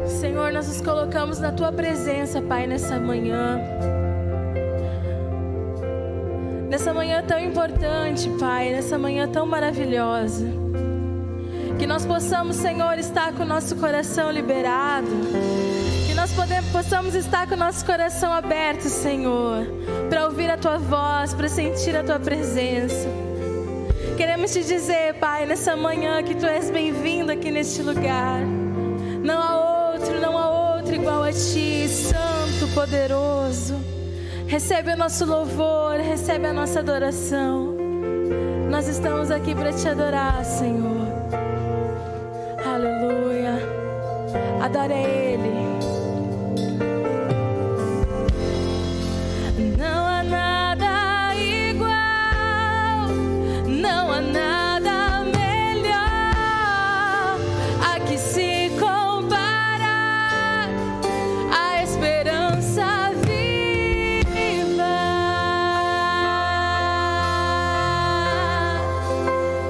Senhor, nós nos colocamos na Tua presença, Pai, nessa manhã. Nessa manhã tão importante, Pai, nessa manhã tão maravilhosa. Que nós possamos, Senhor, estar com o nosso coração liberado. Que nós possamos estar com o nosso coração aberto, Senhor, para ouvir a Tua voz, para sentir a Tua presença. Queremos te dizer, Pai, nessa manhã que Tu és bem-vindo aqui neste lugar. Não há outro igual a Ti, Santo, poderoso. Recebe o nosso louvor, recebe a nossa adoração. Nós estamos aqui para Te adorar, Senhor. Aleluia. Adore a Ele. Não há nada igual, não há nada melhor a que se comparar a esperança viva.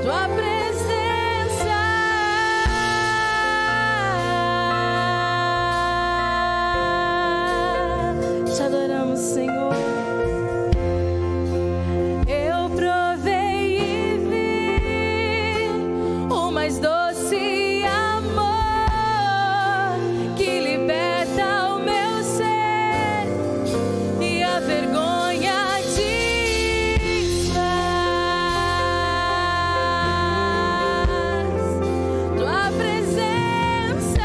Tua presença te adoramos, Senhor. Eu provei e vi o mais doce amor que liberta o meu ser e a vergonha desfaz. Tua presença,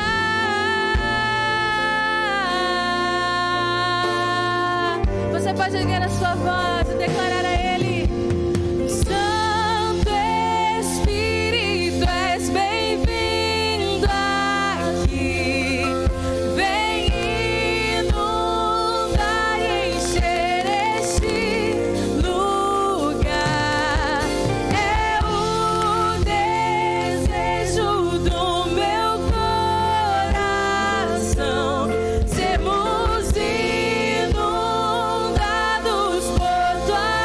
você pode erguer a sua voz e declarar a Ele: Santo Espírito, és bem-vindo aqui. Vem inundar e encher este lugar. É o desejo do meu coração sermos inundados por Tua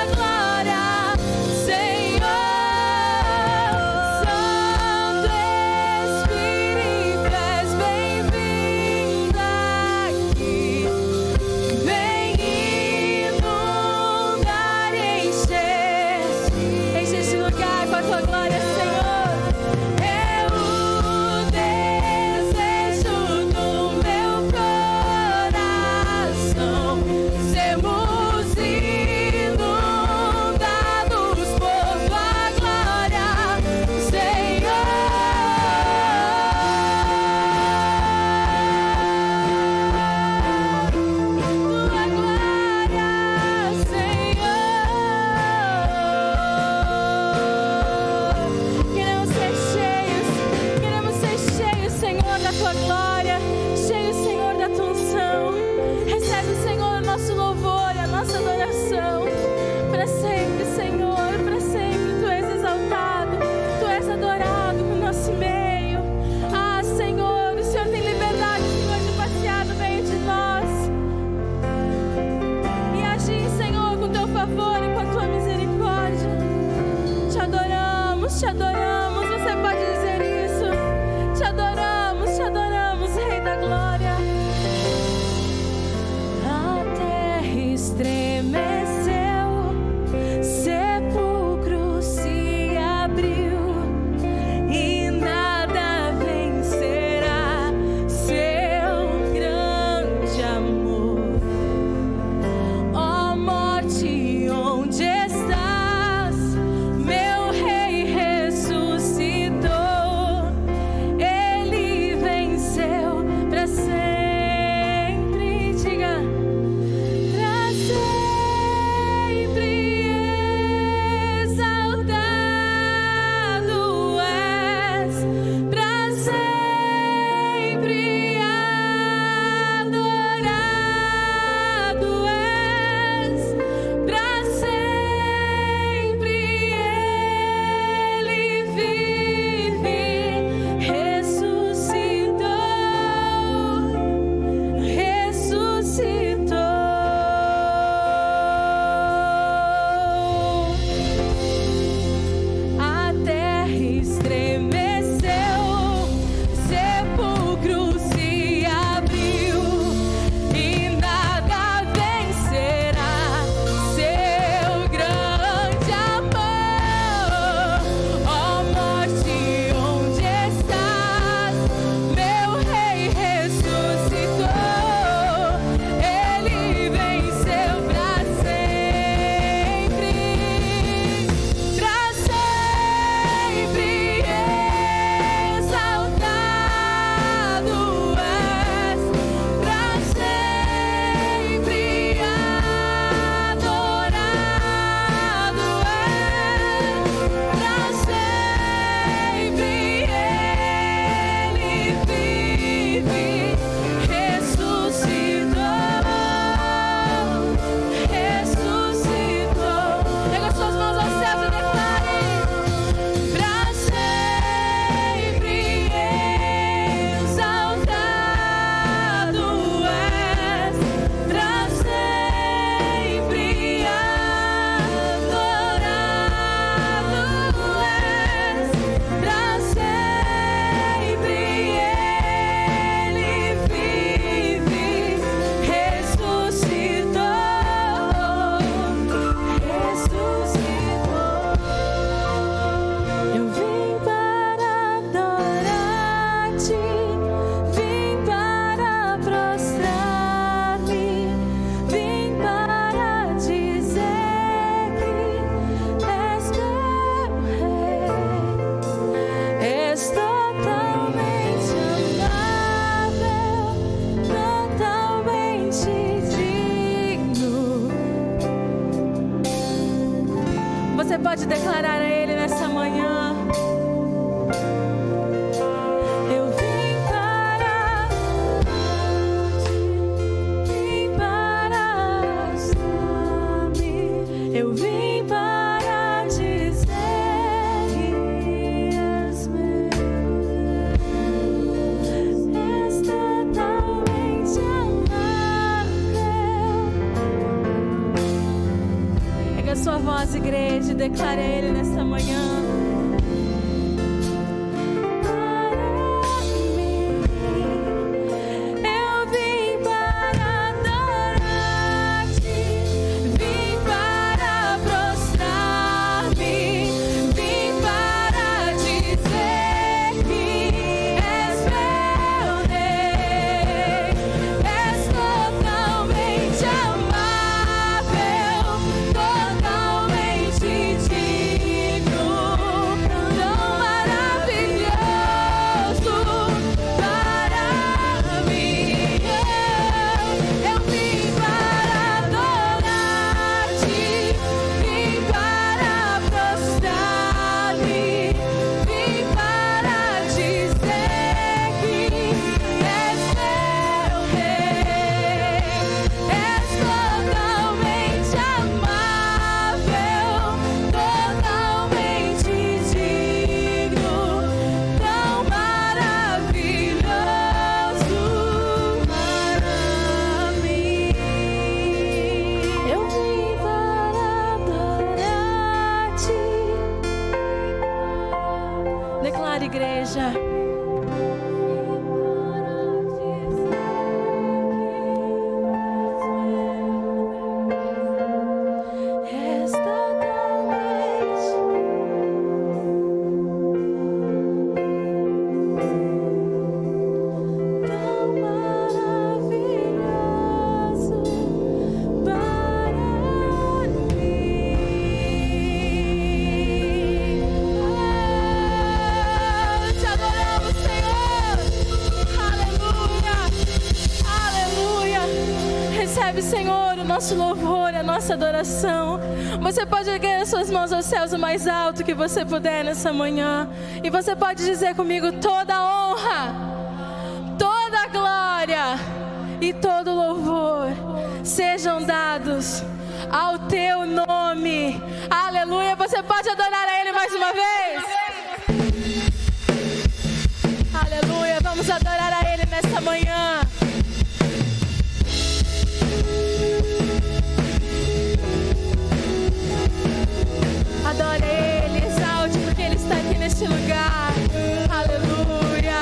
pode declarar a Ele nessa manhã. Eu vim para eu vim para dizer que és meu. És totalmente amável. Pega a sua voz, igreja, e declare a Ele nessa manhã. Declara, igreja. És totalmente tão maravilhoso para mim. Te adoramos, Senhor. Aleluia, aleluia. Recebe, Senhor, o nosso louvor, a nossa adoração. Você pode erguer as suas mãos aos céus o mais alto que você puder nessa manhã. E você pode dizer comigo: toda a honra, toda a glória e todo o louvor sejam dados ao teu nome. Aleluia. Você pode adorar a Ele mais uma vez? Aleluia. Vamos adorar a Ele nessa manhã. Adore Ele, exalte, porque Ele está aqui neste lugar. Aleluia.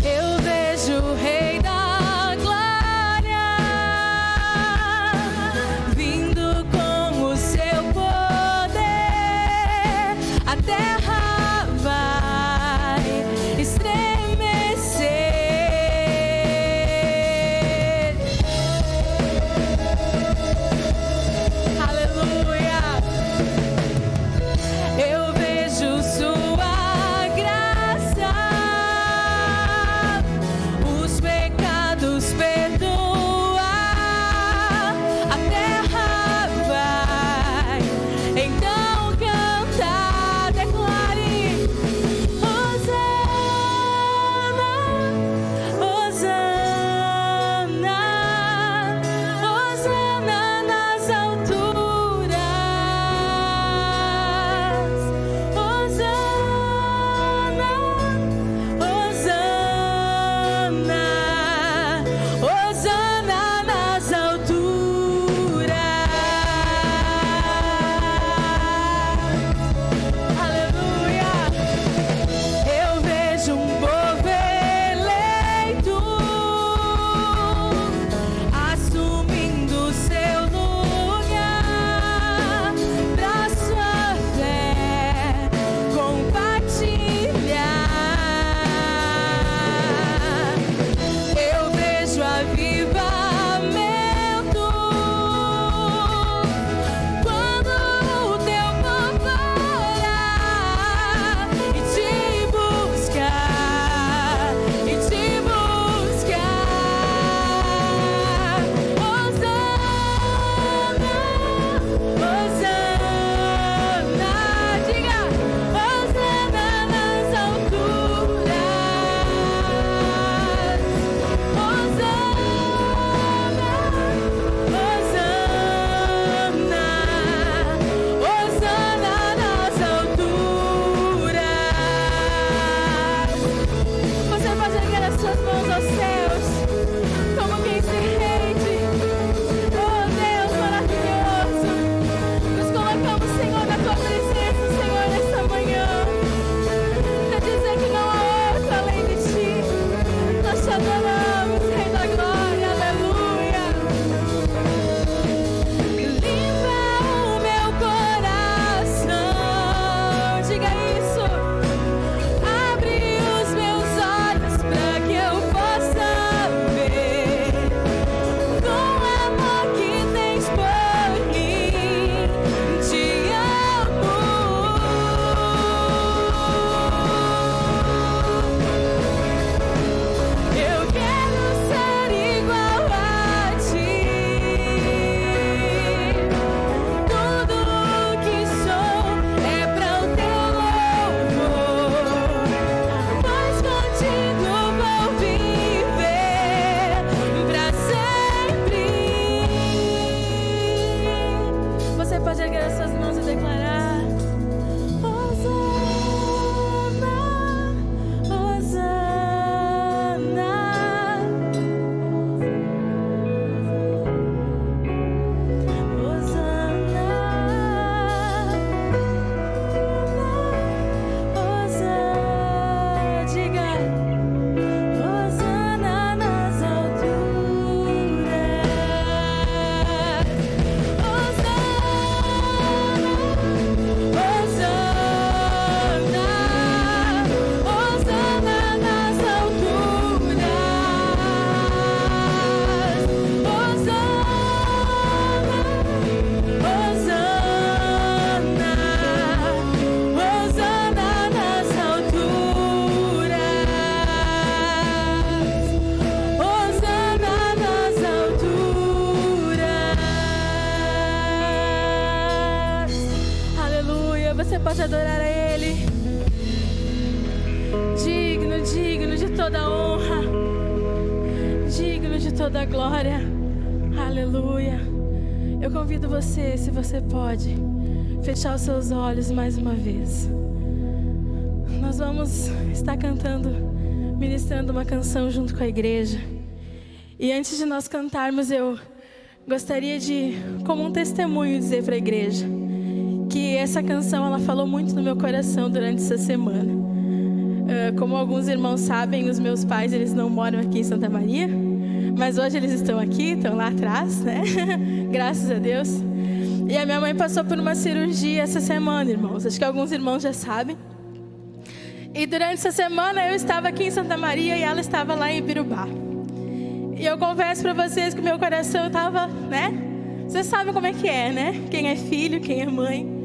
Eu vejo o Rei da Glória. pode adorar a Ele. Digno de toda honra, digno de toda glória. Aleluia. Eu convido você, se você pode, fechar os seus olhos mais uma vez. Nós vamos estar cantando, ministrando uma canção junto com a igreja. E antes de nós cantarmos, eu gostaria de, como um testemunho, dizer para a igreja que essa canção, ela falou muito no meu coração durante essa semana. Como alguns irmãos sabem, os meus pais, eles não moram aqui em Santa Maria, mas hoje eles estão aqui, estão lá atrás, né? Graças a Deus. E a minha mãe passou por uma cirurgia essa semana, irmãos. Acho que alguns irmãos já sabem. E durante essa semana eu estava aqui em Santa Maria e ela estava lá em Ibirubá. E eu confesso para vocês que o meu coração estava, né? Vocês sabem como é que é, né? Quem é filho, quem é mãe.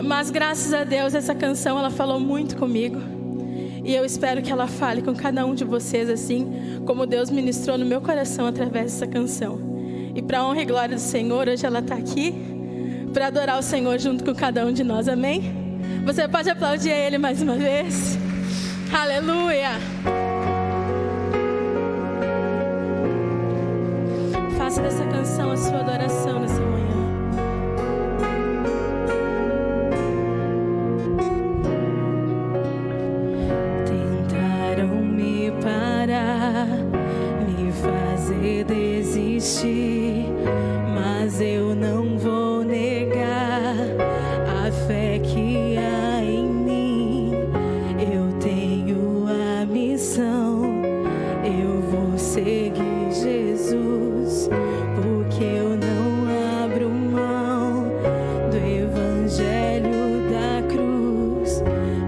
Mas graças a Deus essa canção, ela falou muito comigo. E eu espero que ela fale com cada um de vocês assim, como Deus ministrou no meu coração através dessa canção. E para a honra e glória do Senhor, hoje ela está aqui para adorar o Senhor junto com cada um de nós, amém? Você pode aplaudir a Ele mais uma vez? Aleluia! Faça dessa canção a sua adoração nessa manhã. Tentaram me parar, me fazer desistir, mas eu não vou negar a fé que há em mim. Eu tenho a missão, eu vou seguir Jesus, porque eu não abro mão do evangelho da cruz,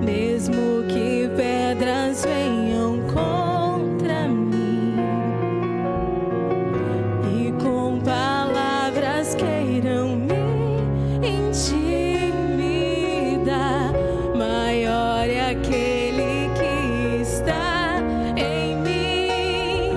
mesmo que pedras venham contra mim e com palavras queiram me intimidar. Maior é aquele que está em mim.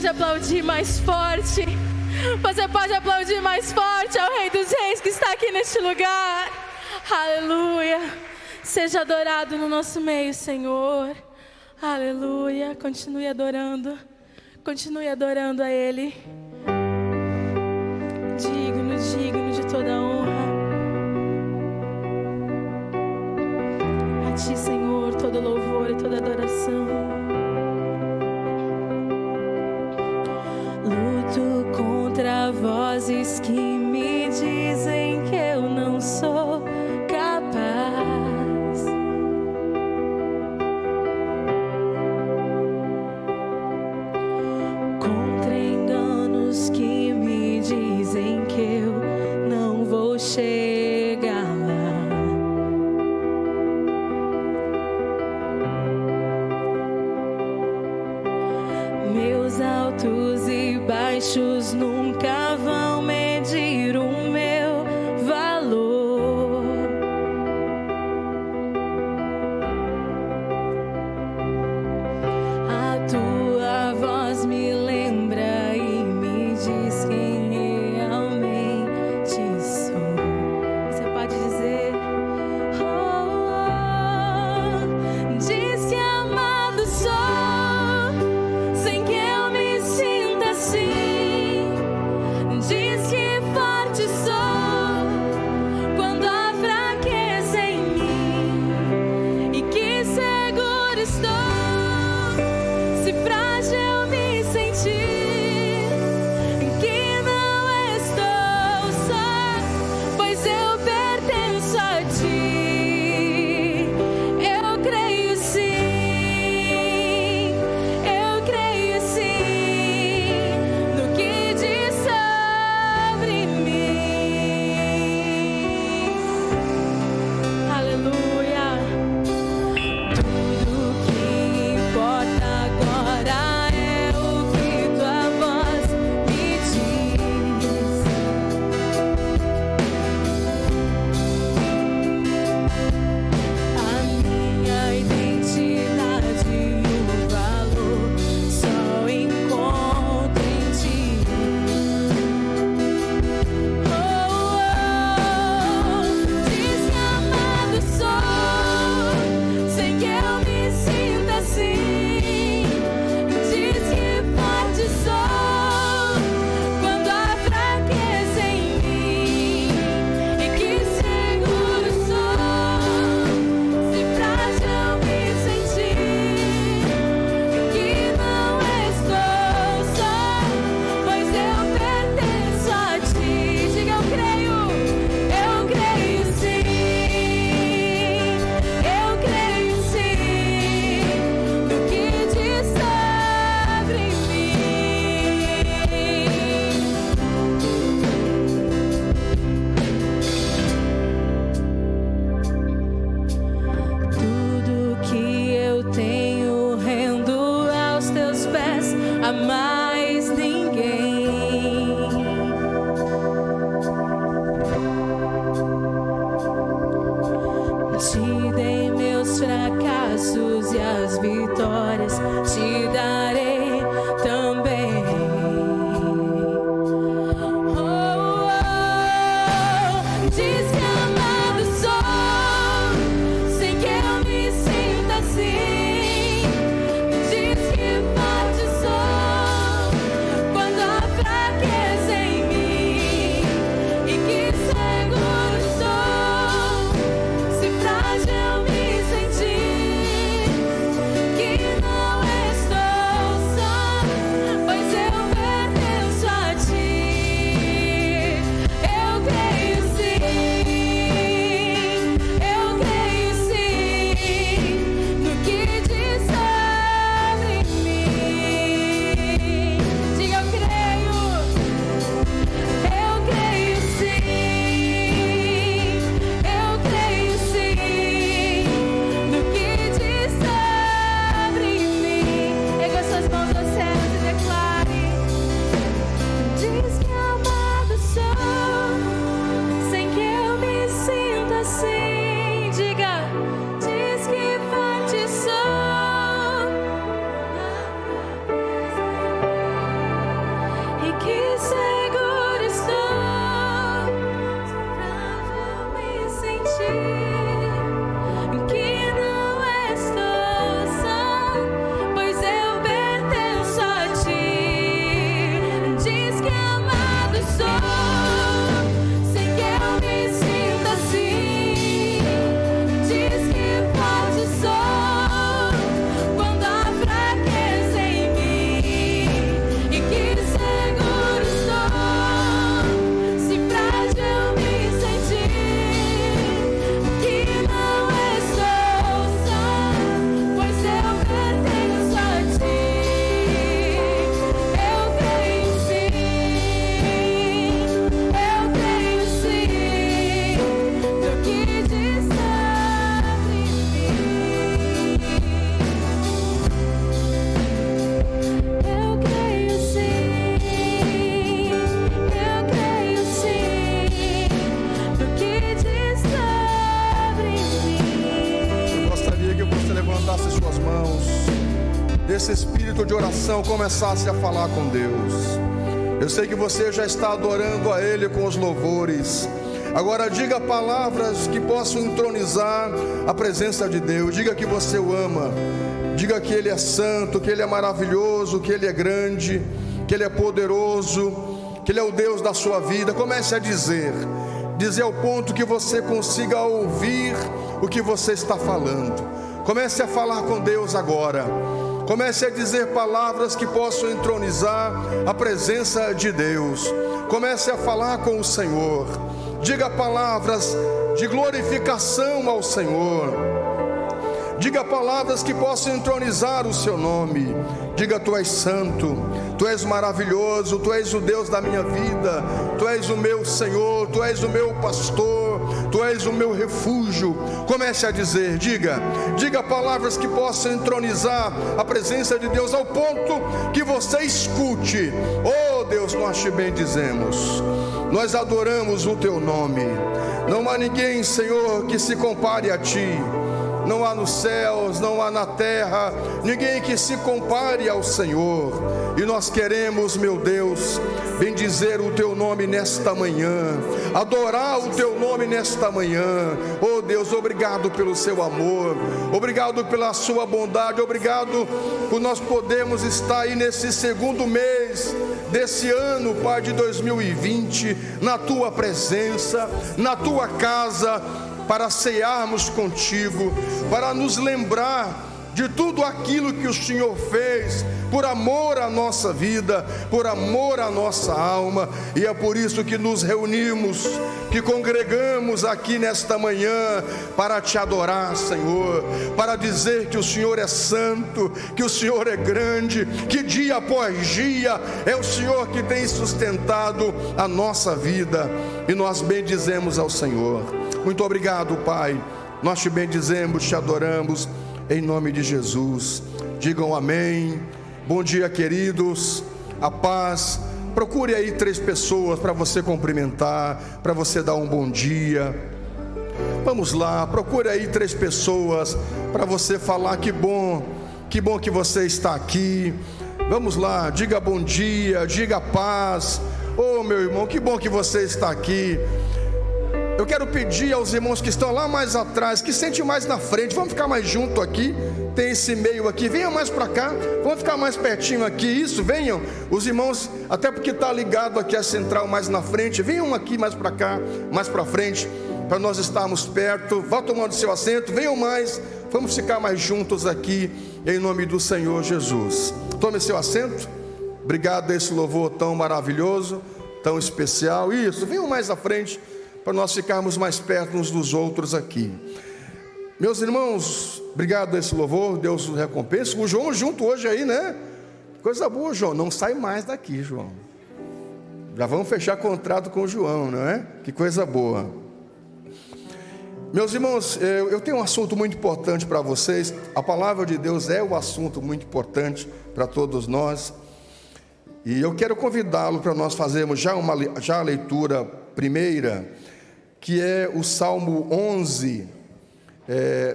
pode aplaudir mais forte. Você pode aplaudir mais forte ao Rei dos Reis que está aqui neste lugar. Aleluia. Seja adorado no nosso meio, Senhor. Aleluia. Continue adorando. Continue adorando a Ele. Digno, digno de toda a honra. A Ti, Senhor, todo louvor e toda adoração. Luto contra vozes que me dizem que eu não sou capaz. Contra enganos que me dizem que eu não vou chegar lá. Meus altos e baixos nunca vão medir o meu valor. A tua voz me lembra e me diz quem realmente sou. Você pode dizer: oh, diz que amado sou, sem que eu me sinta assim. que seguro estou pra eu me sentir que não estou só, pois eu pertenço a ti. Diz que amado sou, sei que eu me sinto assim. Diz que forte sou quando há fraqueza em mim, e que seguro estou se frágil eu me sentir que não estou só, pois eu pertenço a ti. Eu creio sim, eu creio sim, no que diz sobre mim. Eu creio sim, eu creio sim, no que diz sobre mim. Eu gostaria que você levantasse suas mãos, desse espírito de oração começasse a falar com Deus. Eu sei que você já está adorando a Ele com os louvores. Agora diga palavras que possam entronizar a presença de Deus. Diga que você o ama. Diga que Ele é santo, que Ele é maravilhoso, que Ele é grande, que Ele é poderoso, que Ele é o Deus da sua vida. Comece a dizer ao ponto que você consiga ouvir o que você está falando. Comece a falar com Deus agora. Comece a dizer palavras que possam entronizar a presença de Deus. Comece a falar com o Senhor. Diga palavras de glorificação ao Senhor. Diga palavras que possam entronizar o seu nome. Diga: tu és santo, tu és maravilhoso, tu és o Deus da minha vida, tu és o meu Senhor, tu és o meu pastor, tu és o meu refúgio. Comece a dizer, diga palavras que possam entronizar a presença de Deus, ao ponto que você escute. Oh Deus, nós te bendizemos, nós adoramos o teu nome. Não há ninguém, Senhor, que se compare a ti. Não há nos céus, não há na terra, ninguém que se compare ao Senhor. E nós queremos, meu Deus, bendizer o teu nome nesta manhã, adorar o teu nome nesta manhã. Oh Deus, obrigado pelo seu amor, obrigado pela sua bondade, obrigado por nós podermos estar aí nesse segundo mês desse ano, Pai, de 2020, na tua presença, na tua casa, para cearmos contigo, para nos lembrar de tudo aquilo que o Senhor fez, por amor à nossa vida, por amor à nossa alma. E é por isso que nos reunimos, que congregamos aqui nesta manhã, para te adorar, Senhor, para dizer que o Senhor é santo, que o Senhor é grande, que dia após dia é o Senhor que tem sustentado a nossa vida, e nós bendizemos ao Senhor. Muito obrigado, Pai, nós te bendizemos, te adoramos, em nome de Jesus. Digam amém. Bom dia, queridos, a paz. Procure aí 3 pessoas para você cumprimentar, para você dar um bom dia. Vamos lá, procure aí 3 pessoas para você falar que bom que você está aqui. Vamos lá, diga bom dia, diga paz. Oh meu irmão, que bom que você está aqui. Eu quero pedir aos irmãos que estão lá mais atrás, que sentem mais na frente, vamos ficar mais junto aqui, tem esse meio aqui, venham mais para cá, vamos ficar mais pertinho aqui, isso, venham, os irmãos, até porque está ligado aqui a central mais na frente, venham aqui mais para cá, mais para frente, para nós estarmos perto. Vá tomando seu assento, venham mais, vamos ficar mais juntos aqui, em nome do Senhor Jesus. Tome seu assento. Obrigado a esse louvor tão maravilhoso, tão especial. Isso, venham mais à frente, para nós ficarmos mais perto uns dos outros aqui. Meus irmãos, obrigado a esse louvor, Deus os recompensa. O João junto hoje aí, né? Coisa boa, João, não sai mais daqui, João. Já vamos fechar contrato com o João, não é? Que coisa boa. Meus irmãos, eu tenho um assunto muito importante para vocês. A palavra de Deus é um assunto muito importante para todos nós. E eu quero convidá-lo para nós fazermos já a leitura primeira, que é o Salmo 11.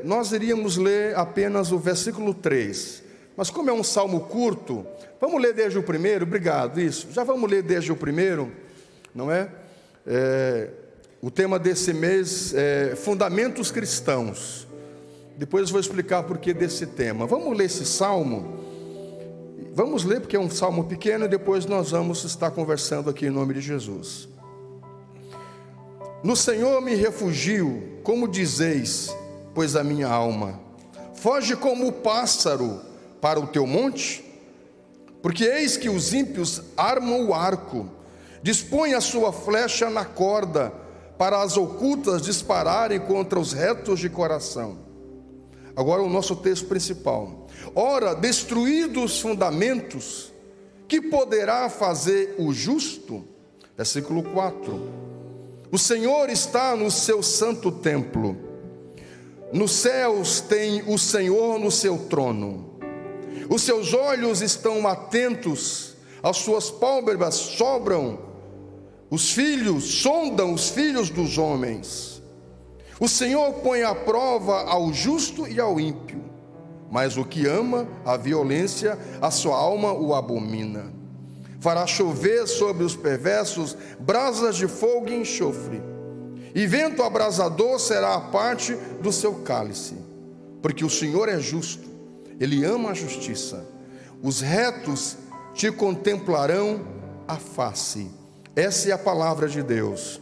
Nós iríamos ler apenas o versículo 3, mas como é um salmo curto, vamos ler desde o primeiro, obrigado, isso, já vamos ler desde o primeiro, não é? O tema desse mês é Fundamentos Cristãos. Depois eu vou explicar por que desse tema. Vamos ler esse salmo. Vamos ler porque é um salmo pequeno e depois nós vamos estar conversando aqui em nome de Jesus. No Senhor me refugio, como dizeis, pois a minha alma foge como o pássaro para o teu monte, porque eis que os ímpios armam o arco, dispõem a sua flecha na corda, para as ocultas dispararem contra os retos de coração. Agora o nosso texto principal. Ora, destruídos os fundamentos, que poderá fazer o justo? Versículo 4. O Senhor está no seu santo templo. Nos céus tem o Senhor no seu trono. Os seus olhos estão atentos, as suas pálpebras sondam os filhos dos homens. O Senhor põe à prova ao justo e ao ímpio, mas o que ama a violência, a sua alma o abomina. Fará chover sobre os perversos brasas de fogo e enxofre, e vento abrasador será a parte do seu cálice. Porque o Senhor é justo, Ele ama a justiça. Os retos te contemplarão a face. Essa é a palavra de Deus.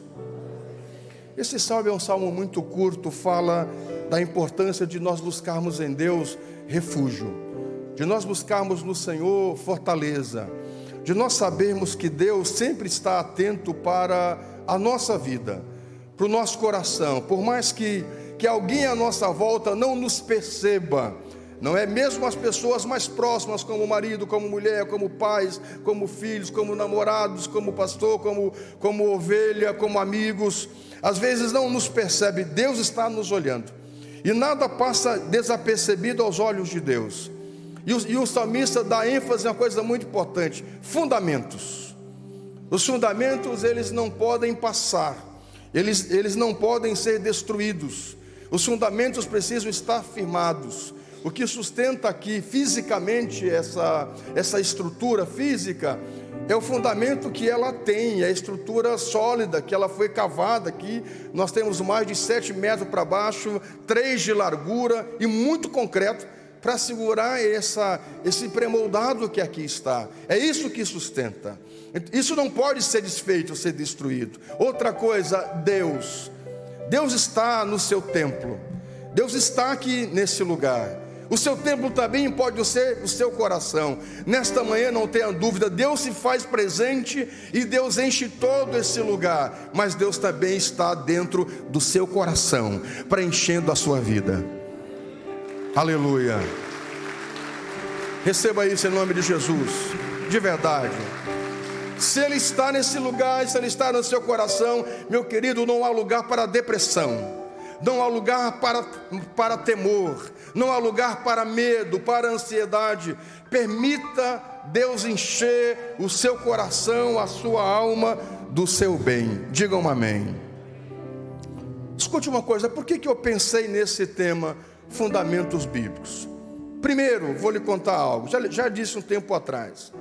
Esse salmo é um salmo muito curto, fala da importância de nós buscarmos em Deus refúgio, de nós buscarmos no Senhor fortaleza, de nós sabermos que Deus sempre está atento para a nossa vida, para o nosso coração, por mais que alguém à nossa volta não nos perceba, não é? Mesmo as pessoas mais próximas, como marido, como mulher, como pais, como filhos, como namorados, como pastor, como ovelha, como amigos, às vezes não nos percebe. Deus está nos olhando, e nada passa desapercebido aos olhos de Deus. E o salmista dá ênfase em uma coisa muito importante: fundamentos. Os fundamentos, eles não podem passar, eles não podem ser destruídos. Os fundamentos precisam estar firmados. O que sustenta aqui fisicamente essa estrutura física é o fundamento que ela tem, a estrutura sólida que ela foi cavada aqui. Nós temos mais de 7 metros para baixo, 3 de largura e muito concreto para segurar esse pré-moldado que aqui está. É isso que sustenta. Isso não pode ser desfeito, ser destruído. Outra coisa, Deus está no seu templo. Deus está aqui nesse lugar. O seu templo também pode ser o seu coração. Nesta manhã, não tenha dúvida, Deus se faz presente e Deus enche todo esse lugar. Mas Deus também está dentro do seu coração, preenchendo a sua vida. Aleluia. Receba isso em nome de Jesus, de verdade. Se Ele está nesse lugar, se Ele está no seu coração, meu querido, não há lugar para depressão, não há lugar para temor, não há lugar para medo, para ansiedade. Permita Deus encher o seu coração, a sua alma do seu bem. Digam um amém. Escute uma coisa, por que eu pensei nesse tema, fundamentos bíblicos? Primeiro, vou lhe contar algo, já disse um tempo atrás.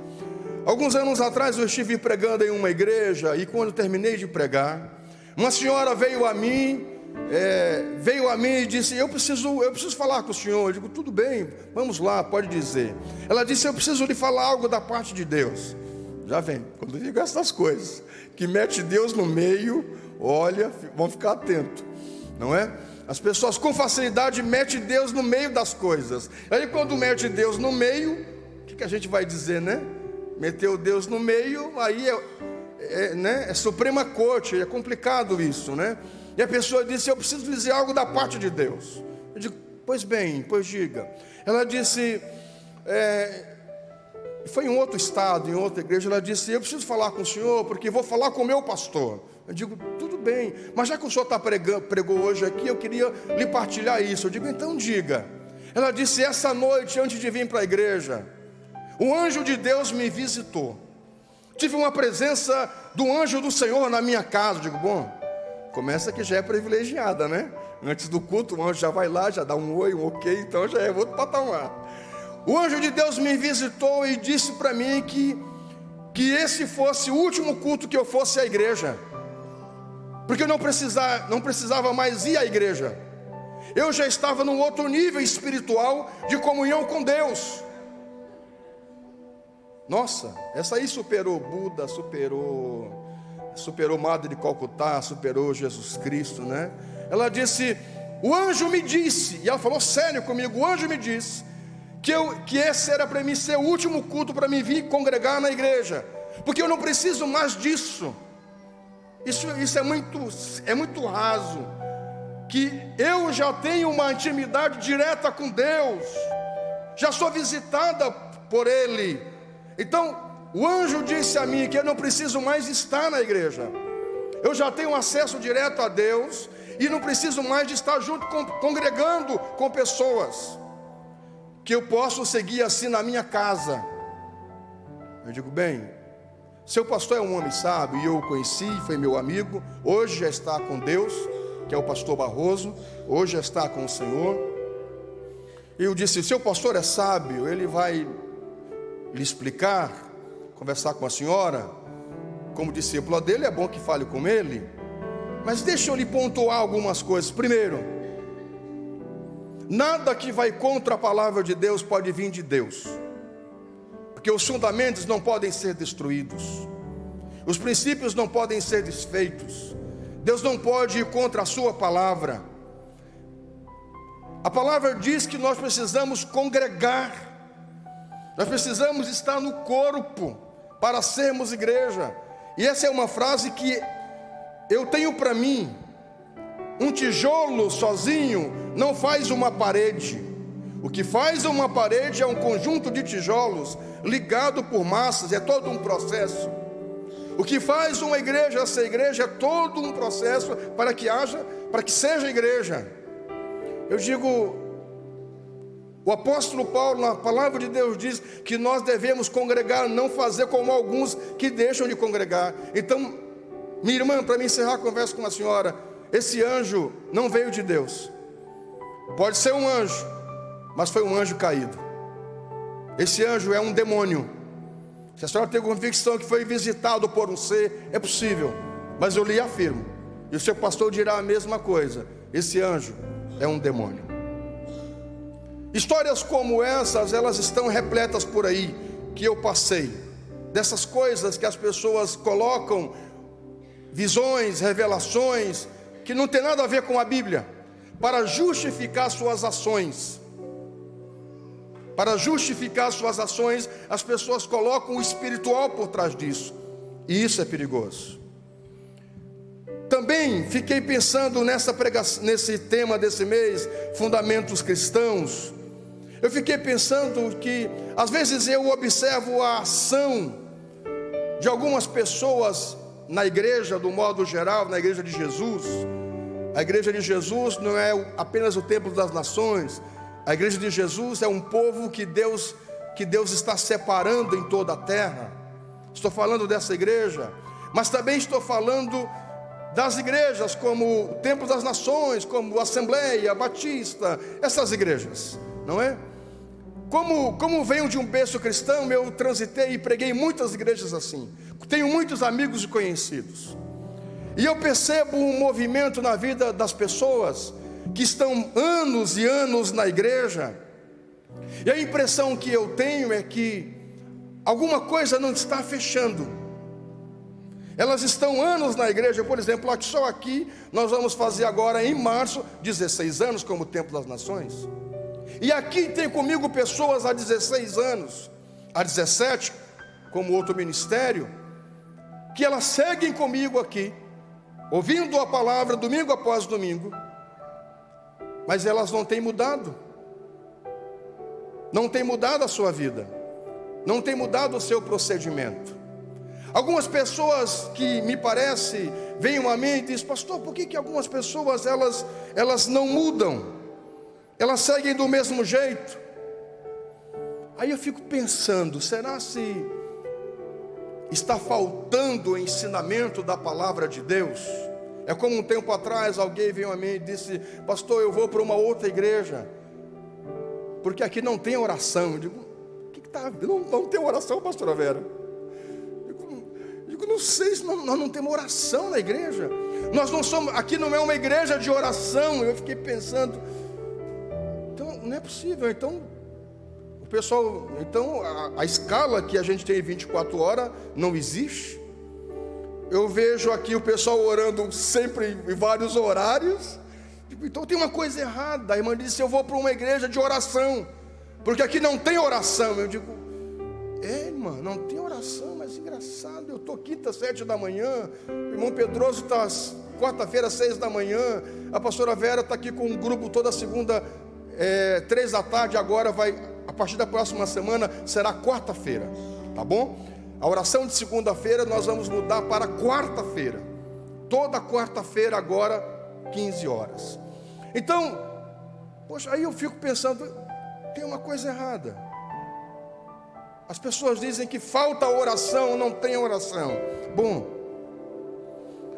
Alguns anos atrás eu estive pregando em uma igreja, e quando terminei de pregar, uma senhora veio a mim e disse: eu preciso falar com o senhor. Eu digo: tudo bem, vamos lá, pode dizer. Ela disse: eu preciso lhe falar algo da parte de Deus. Já vem, quando eu digo essas coisas, que mete Deus no meio, olha, vão ficar atentos, não é? As pessoas com facilidade metem Deus no meio das coisas. Aí quando mete Deus no meio, o que a gente vai dizer, né? Meteu Deus no meio, aí é Suprema Corte, é complicado isso, né? E a pessoa disse: eu preciso dizer algo da parte de Deus. Eu digo: pois bem, pois diga. Ela disse, foi em outro estado, em outra igreja. Ela disse: eu preciso falar com o senhor, porque vou falar com o meu pastor. Eu digo: tudo bem, mas já que o senhor pregou hoje aqui, eu queria lhe partilhar isso. Eu digo: então diga. Ela disse: essa noite, antes de vir para a igreja, o anjo de Deus me visitou. Tive uma presença do anjo do Senhor na minha casa. Eu digo: bom, começa que já é privilegiada, né? Antes do culto, o anjo já vai lá, já dá um oi, um ok, então já é outro patamar. o anjo de Deus me visitou e disse para mim que esse fosse o último culto que eu fosse à igreja, porque eu não precisava mais ir à igreja. Eu já estava num outro nível espiritual de comunhão com Deus. Nossa, essa aí superou Buda, superou Madre de Calcutá, superou Jesus Cristo, né? Ela disse, o anjo me disse, e ela falou sério comigo, o anjo me disse que esse era para mim ser o último culto para mim vir congregar na igreja, porque eu não preciso mais disso. Isso é muito raso, que eu já tenho uma intimidade direta com Deus, já sou visitada por Ele. Então o anjo disse a mim que eu não preciso mais estar na igreja, eu já tenho acesso direto a Deus e não preciso mais de estar junto, congregando com pessoas, que eu posso seguir assim na minha casa. Eu digo, bem, seu pastor é um homem sábio, e eu o conheci, foi meu amigo, hoje já está com Deus, que é o pastor Barroso, hoje já está com o Senhor. E eu disse, seu pastor é sábio, ele vai lhe explicar, conversar com a senhora, como discípula dele, é bom que fale com ele, mas deixa eu lhe pontuar algumas coisas. Primeiro, nada que vai contra a palavra de Deus pode vir de Deus, porque os fundamentos não podem ser destruídos, os princípios não podem ser desfeitos. Deus não pode ir contra a sua palavra. A palavra diz que nós precisamos congregar, nós precisamos estar no corpo para sermos igreja. E essa é uma frase que eu tenho para mim. Um tijolo sozinho não faz uma parede. O que faz uma parede é um conjunto de tijolos ligado por massas, é todo um processo. O que faz uma igreja ser igreja é todo um processo para que seja igreja. Eu digo, o apóstolo Paulo, na palavra de Deus, diz que nós devemos congregar, não fazer como alguns que deixam de congregar. Então, minha irmã, para me encerrar a conversa com a senhora, esse anjo não veio de Deus. Pode ser um anjo, mas foi um anjo caído. Esse anjo é um demônio. Se a senhora tem convicção que foi visitado por um ser, é possível, mas eu lhe afirmo, e o seu pastor dirá a mesma coisa, esse anjo é um demônio. Histórias como essas, elas estão repletas por aí, que eu passei, dessas coisas que as pessoas colocam, visões, revelações, que não tem nada a ver com a Bíblia, para justificar suas ações. Para justificar suas ações, as pessoas colocam o espiritual por trás disso, e isso é perigoso. Também fiquei pensando nesse tema desse mês, fundamentos cristãos. Eu fiquei pensando que às vezes eu observo a ação de algumas pessoas na igreja, do modo geral, na igreja de Jesus. A igreja de Jesus não é apenas o templo das nações. A igreja de Jesus é um povo que Deus está separando em toda a terra. Estou falando dessa igreja, mas também estou falando das igrejas como o Templo das Nações, como a Assembleia Batista, essas igrejas, não é? Como venho de um berço cristão, eu transitei e preguei muitas igrejas assim. Tenho muitos amigos e conhecidos. E eu percebo um movimento na vida das pessoas que estão anos e anos na igreja, e a impressão que eu tenho é que alguma coisa não está fechando. Elas estão anos na igreja, por exemplo, só aqui nós vamos fazer agora em março 16 anos como Templo das Nações. E aqui tem comigo pessoas há 16 anos, há 17, como outro ministério, que elas seguem comigo aqui, ouvindo a palavra domingo após domingo, mas elas não têm mudado. Não tem mudado a sua vida, não tem mudado o seu procedimento. Algumas pessoas que me parece vêm a mim e dizem: pastor, por que algumas pessoas elas não mudam? Elas seguem do mesmo jeito. Aí eu fico pensando, será se está faltando o ensinamento da palavra de Deus? É como um tempo atrás alguém veio a mim e disse: pastor, eu vou para uma outra igreja, porque aqui não tem oração. Eu digo, o que está? Não tem oração, pastora Vera? Eu digo, não sei, nós não temos oração na igreja. Nós não somos, aqui não é uma igreja de oração. Eu fiquei pensando, então não é possível. Então, o pessoal, a escala que a gente tem 24 horas não existe. Eu vejo aqui o pessoal orando sempre em vários horários. Então tem uma coisa errada. A irmã disse, eu vou para uma igreja de oração, porque aqui não tem oração. Eu digo, irmã, não tem oração, mas engraçado, eu estou quinta, 7 da manhã, o irmão Pedroso está quarta-feira, 6 da manhã, a pastora Vera está aqui com um grupo toda segunda, 3 da tarde, agora vai, a partir da próxima semana, será quarta-feira, tá bom? A oração de segunda-feira nós vamos mudar para quarta-feira, toda quarta-feira agora, 15 horas. Então, poxa, aí eu fico pensando, tem uma coisa errada. As pessoas dizem que falta oração, não tem oração. Bom,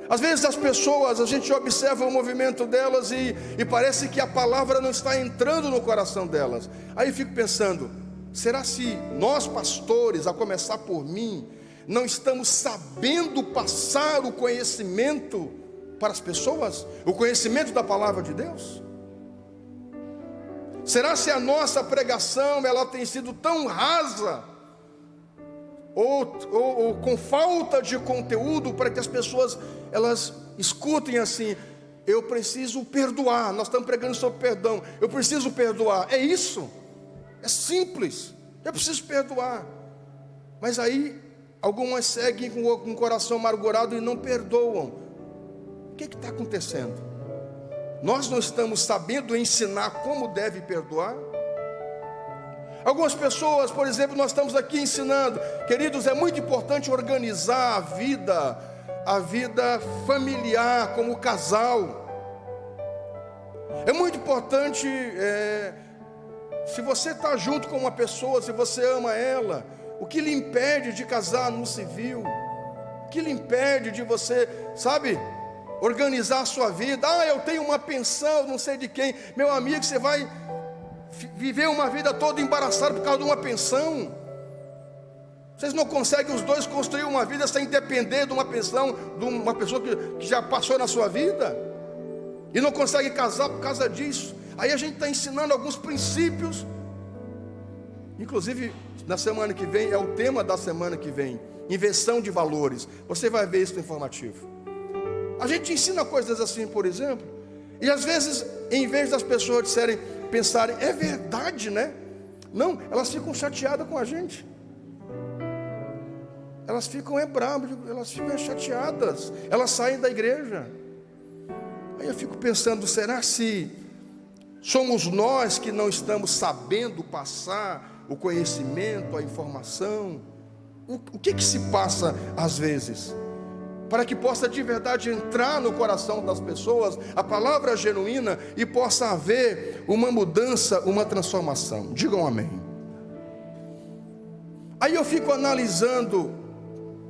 às vezes as pessoas, a gente observa o movimento delas e parece que a palavra não está entrando no coração delas. Aí eu fico pensando, será se nós pastores, a começar por mim, não estamos sabendo passar o conhecimento para as pessoas? O conhecimento da palavra de Deus? Será se a nossa pregação ela tem sido tão rasa ou com falta de conteúdo para que as pessoas elas escutem assim, eu preciso perdoar, nós estamos pregando sobre perdão, eu preciso perdoar, é isso, é simples, eu preciso perdoar. Mas aí algumas seguem com o coração amargurado e não perdoam. O que está acontecendo? Nós não estamos sabendo ensinar como deve perdoar? Algumas pessoas, por exemplo, nós estamos aqui ensinando, queridos, é muito importante organizar a vida familiar como casal. É muito importante, se você está junto com uma pessoa, se você ama ela, o que lhe impede de casar no civil? O que lhe impede de você, sabe, organizar a sua vida? Eu tenho uma pensão, não sei de quem. Meu amigo, você vai viver uma vida toda embaraçada por causa de uma pensão? Vocês não conseguem os dois construir uma vida sem depender de uma pensão, de uma pessoa que já passou na sua vida? E não consegue casar por causa disso? Aí a gente está ensinando alguns princípios. Inclusive, na semana que vem, é o tema da semana que vem, inversão de valores. Você vai ver isso no informativo. A gente ensina coisas assim, por exemplo, e às vezes, em vez das pessoas pensarem, é verdade, né? Não, elas ficam chateadas com a gente. Elas ficam bravas, elas ficam chateadas, elas saem da igreja. Aí eu fico pensando, será se somos nós que não estamos sabendo passar o conhecimento, a informação? O que se passa às vezes? Para que possa de verdade entrar no coração das pessoas a palavra genuína e possa haver uma mudança, uma transformação. Digam amém. Aí eu fico analisando,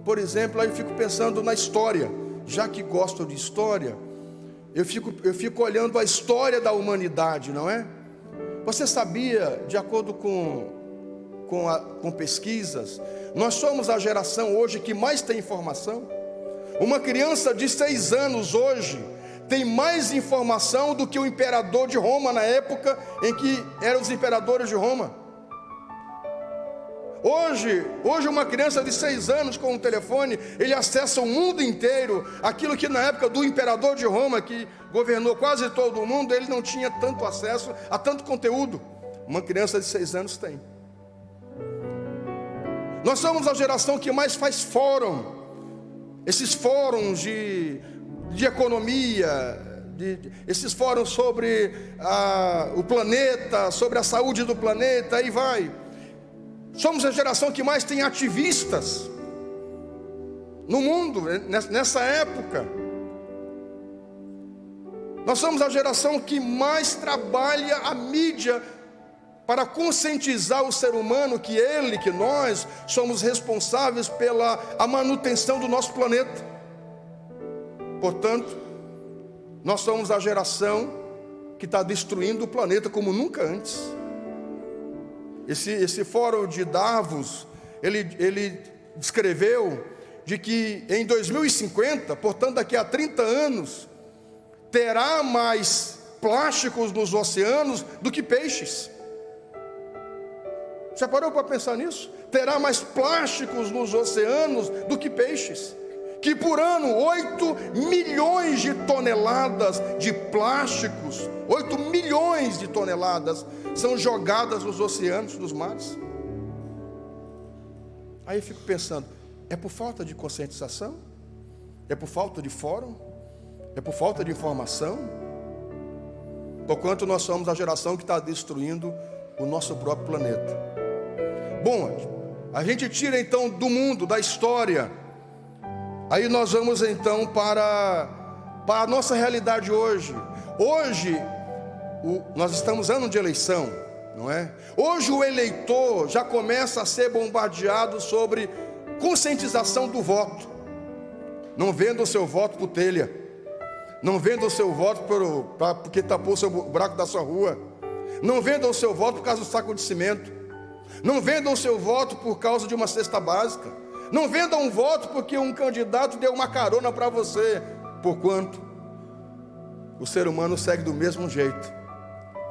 por exemplo, aí eu fico pensando na história. Já que gosto de história, eu fico olhando a história da humanidade, não é? Você sabia, de acordo com pesquisas, nós somos a geração hoje que mais tem informação? Uma criança de 6 anos hoje tem mais informação do que o imperador de Roma na época em que eram os imperadores de Roma. Hoje uma criança de 6 anos com um telefone, ele acessa o mundo inteiro. Aquilo que na época do imperador de Roma, que governou quase todo o mundo, ele não tinha tanto acesso a tanto conteúdo. Uma criança de 6 anos tem. Nós somos a geração que mais faz fórum. Esses fóruns de economia, esses fóruns sobre o planeta, sobre a saúde do planeta, aí vai. Somos a geração que mais tem ativistas no mundo, nessa época. Nós somos a geração que mais trabalha a mídia para conscientizar o ser humano que nós somos responsáveis pela manutenção do nosso planeta. Portanto, nós somos a geração que está destruindo o planeta como nunca antes. esse fórum de Davos, ele descreveu de que em 2050, portanto daqui a 30 anos, terá mais plásticos nos oceanos do que peixes. Já parou para pensar nisso? Terá mais plásticos nos oceanos do que peixes. Que por ano 8 milhões de toneladas de plásticos, 8 milhões de toneladas são jogadas nos oceanos, nos mares. Aí eu fico pensando, é por falta de conscientização? É por falta de fórum? É por falta de informação? Porquanto nós somos a geração que está destruindo o nosso próprio planeta. Bom, a gente tira então do mundo, da história. Aí nós vamos então para a nossa realidade hoje. Hoje, nós estamos ano de eleição, não é? Hoje o eleitor já começa a ser bombardeado sobre conscientização do voto. Não venda o seu voto por telha. Não venda o seu voto porque tapou o buraco da sua rua. Não venda o seu voto por causa do saco de cimento. Não venda o seu voto por causa de uma cesta básica. Não venda um voto porque um candidato deu uma carona para você. Porquanto o ser humano segue do mesmo jeito,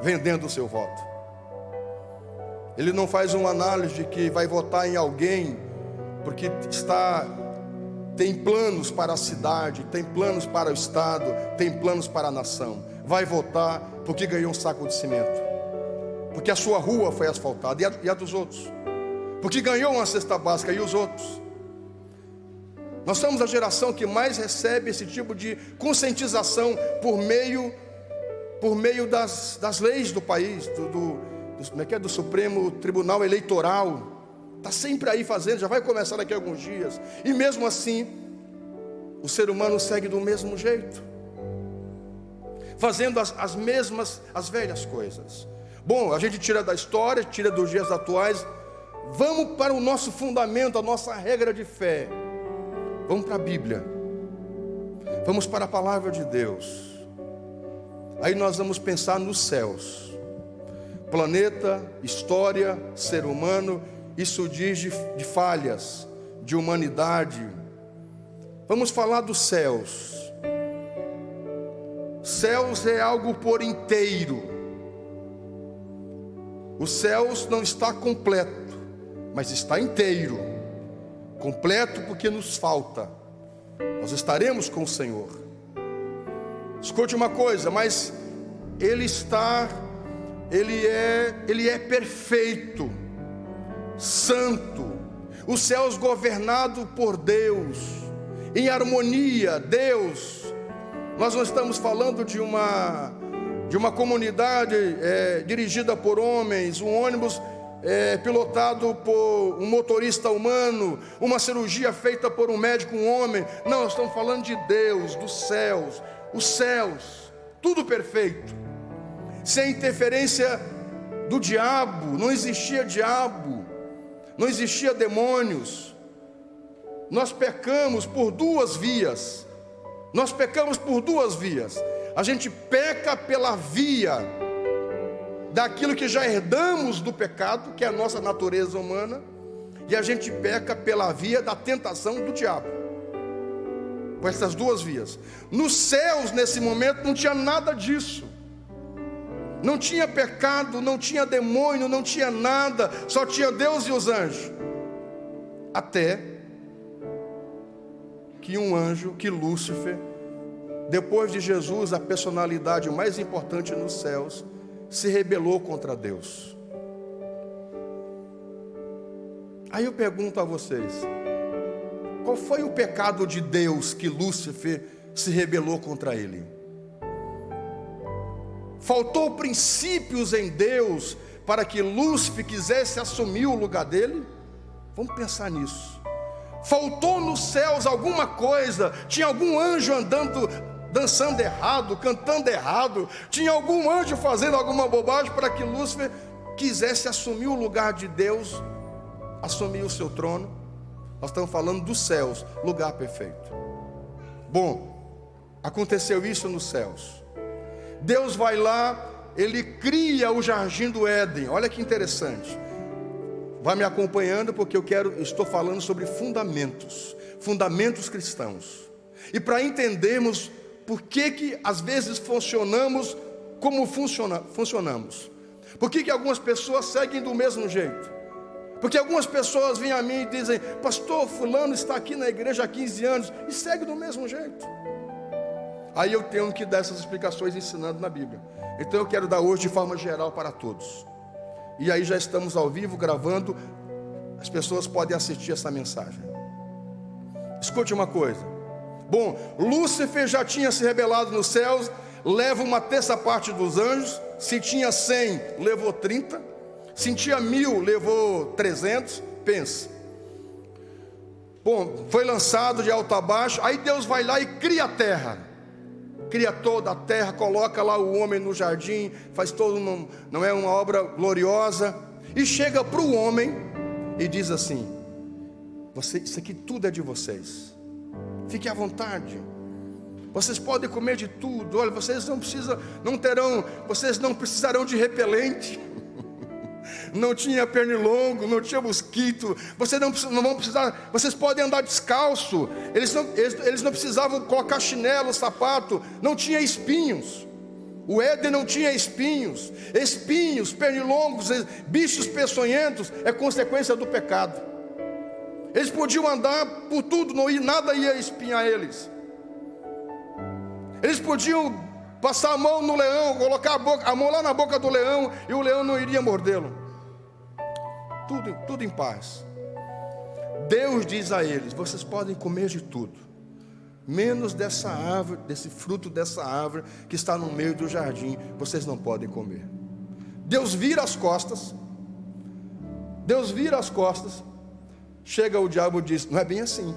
vendendo o seu voto. Ele não faz uma análise de que vai votar em alguém porque tem planos para a cidade, tem planos para o estado, tem planos para a nação. Vai votar porque ganhou um saco de cimento, porque a sua rua foi asfaltada, e a dos outros, porque ganhou uma cesta básica, e os outros. Nós somos a geração que mais recebe esse tipo de conscientização por meio das leis do país, do Supremo Tribunal Eleitoral. Está sempre aí fazendo, já vai começar daqui a alguns dias. E mesmo assim, o ser humano segue do mesmo jeito, fazendo as velhas coisas. Bom, a gente tira da história, tira dos dias atuais. Vamos para o nosso fundamento, a nossa regra de fé. Vamos para a Bíblia. Vamos para a palavra de Deus. Aí nós vamos pensar nos céus. Planeta, história, ser humano. Isso diz de falhas, de humanidade. Vamos falar dos céus. Céus é algo por inteiro. Os céus não está completo, mas está inteiro. Completo porque nos falta. Nós estaremos com o Senhor. Escute uma coisa, mas Ele é perfeito, santo. Os céus governados por Deus, em harmonia. Deus, nós não estamos falando de uma comunidade dirigida por homens, um ônibus pilotado por um motorista humano, uma cirurgia feita por um médico, um homem. Não, nós estamos falando de Deus, dos céus. Os céus, tudo perfeito, sem interferência do diabo. Não existia diabo, não existia demônios. Nós pecamos por duas vias. A gente peca pela via daquilo que já herdamos do pecado, que é a nossa natureza humana, e a gente peca pela via da tentação do diabo. Com essas duas vias. Nos céus, nesse momento, não tinha nada disso. Não tinha pecado, não tinha demônio, não tinha nada. Só tinha Deus e os anjos. Até que um anjo, que Lúcifer, depois de Jesus, a personalidade mais importante nos céus, se rebelou contra Deus. Aí eu pergunto a vocês, qual foi o pecado de Deus que Lúcifer se rebelou contra ele? Faltou princípios em Deus para que Lúcifer quisesse assumir o lugar dele? Vamos pensar nisso. Faltou nos céus alguma coisa? Tinha algum anjo dançando errado, cantando errado? Tinha algum anjo fazendo alguma bobagem para que Lúcifer quisesse assumir o lugar de Deus, assumir o seu trono? Nós estamos falando dos céus, lugar perfeito. Bom, aconteceu isso nos céus. Deus vai lá, Ele cria o jardim do Éden. Olha que interessante. Vai me acompanhando, porque estou falando sobre fundamentos cristãos. E para entendermos por que às vezes funcionamos como funcionamos. Por que algumas pessoas seguem do mesmo jeito? Porque algumas pessoas vêm a mim e dizem: pastor, fulano está aqui na igreja há 15 anos e segue do mesmo jeito. Aí eu tenho que dar essas explicações ensinando na Bíblia. Então eu quero dar hoje de forma geral para todos. E aí já estamos ao vivo gravando. As pessoas podem assistir essa mensagem. Escute uma coisa. Bom, Lúcifer já tinha se rebelado nos céus, leva uma terça parte dos anjos. Se tinha 100, levou 30. Se tinha 1000, levou 300. Pensa. Bom, foi lançado de alto a baixo. Aí Deus vai lá e cria a terra. Cria toda a terra, coloca lá o homem no jardim, faz todo não é uma obra gloriosa. E chega para o homem e diz assim: isso aqui tudo é de vocês. Fiquem à vontade. Vocês podem comer de tudo. Olha, vocês não precisarão de repelente. Não tinha pernilongo, não tinha mosquito. Vocês não vão precisar. Vocês podem andar descalço. Eles não precisavam colocar chinelo, sapato. Não tinha espinhos. O Éden não tinha espinhos. Espinhos, pernilongos, bichos peçonhentos é consequência do pecado. Eles podiam andar por tudo, nada ia espinhar eles. Eles podiam passar a mão no leão, colocar a mão lá na boca do leão, e o leão não iria mordê-lo. Tudo em paz. Deus diz a eles: vocês podem comer de tudo, menos dessa árvore, desse fruto dessa árvore que está no meio do jardim, vocês não podem comer. Deus vira as costas. Chega o diabo e diz: não é bem assim.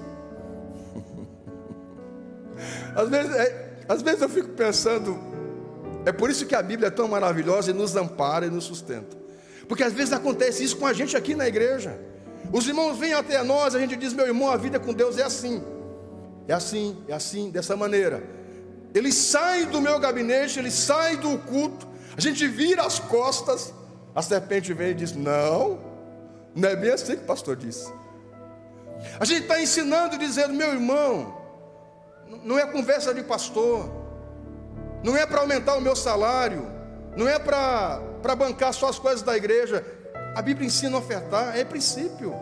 Às vezes eu fico pensando, é por isso que a Bíblia é tão maravilhosa e nos ampara e nos sustenta. Porque às vezes acontece isso com a gente aqui na igreja. Os irmãos vêm até nós, a gente diz: meu irmão, a vida com Deus é assim. É assim, dessa maneira. Ele sai do meu gabinete, ele sai do culto, a gente vira as costas, a serpente vem e diz: não é bem assim que o pastor disse. A gente está ensinando e dizendo: meu irmão, não é conversa de pastor, não é para aumentar o meu salário, não é para bancar só as coisas da igreja. A Bíblia ensina a ofertar, é princípio.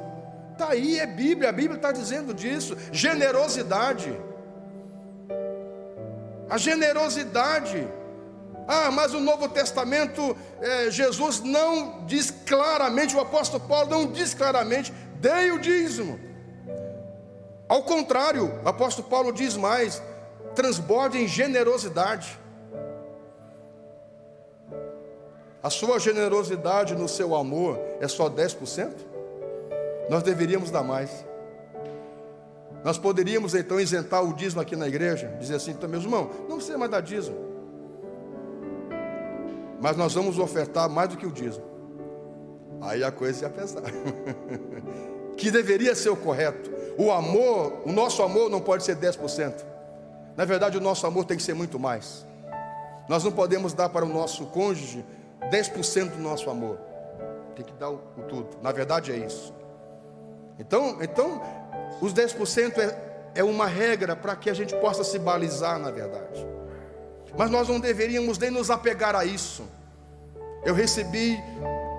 Está aí, é Bíblia, a Bíblia está dizendo disso. Generosidade. A generosidade. Mas o Novo Testamento, Jesus não diz claramente, o apóstolo Paulo não diz claramente: dei o dízimo. Ao contrário, o apóstolo Paulo diz mais: transborde em generosidade. A sua generosidade no seu amor é só 10%? Nós deveríamos dar mais. Nós poderíamos então isentar o dízimo aqui na igreja, dizer assim: então, meus irmãos, não precisa mais dar dízimo, mas nós vamos ofertar mais do que o dízimo. Aí a coisa ia pesar. Que deveria ser o correto. O amor, o nosso amor não pode ser 10%. Na verdade, o nosso amor tem que ser muito mais. Nós não podemos dar para o nosso cônjuge 10% do nosso amor. Tem que dar o tudo. Na verdade é isso. Então os 10% é uma regra para que a gente possa se balizar, na verdade. Mas nós não deveríamos nem nos apegar a isso. Eu recebi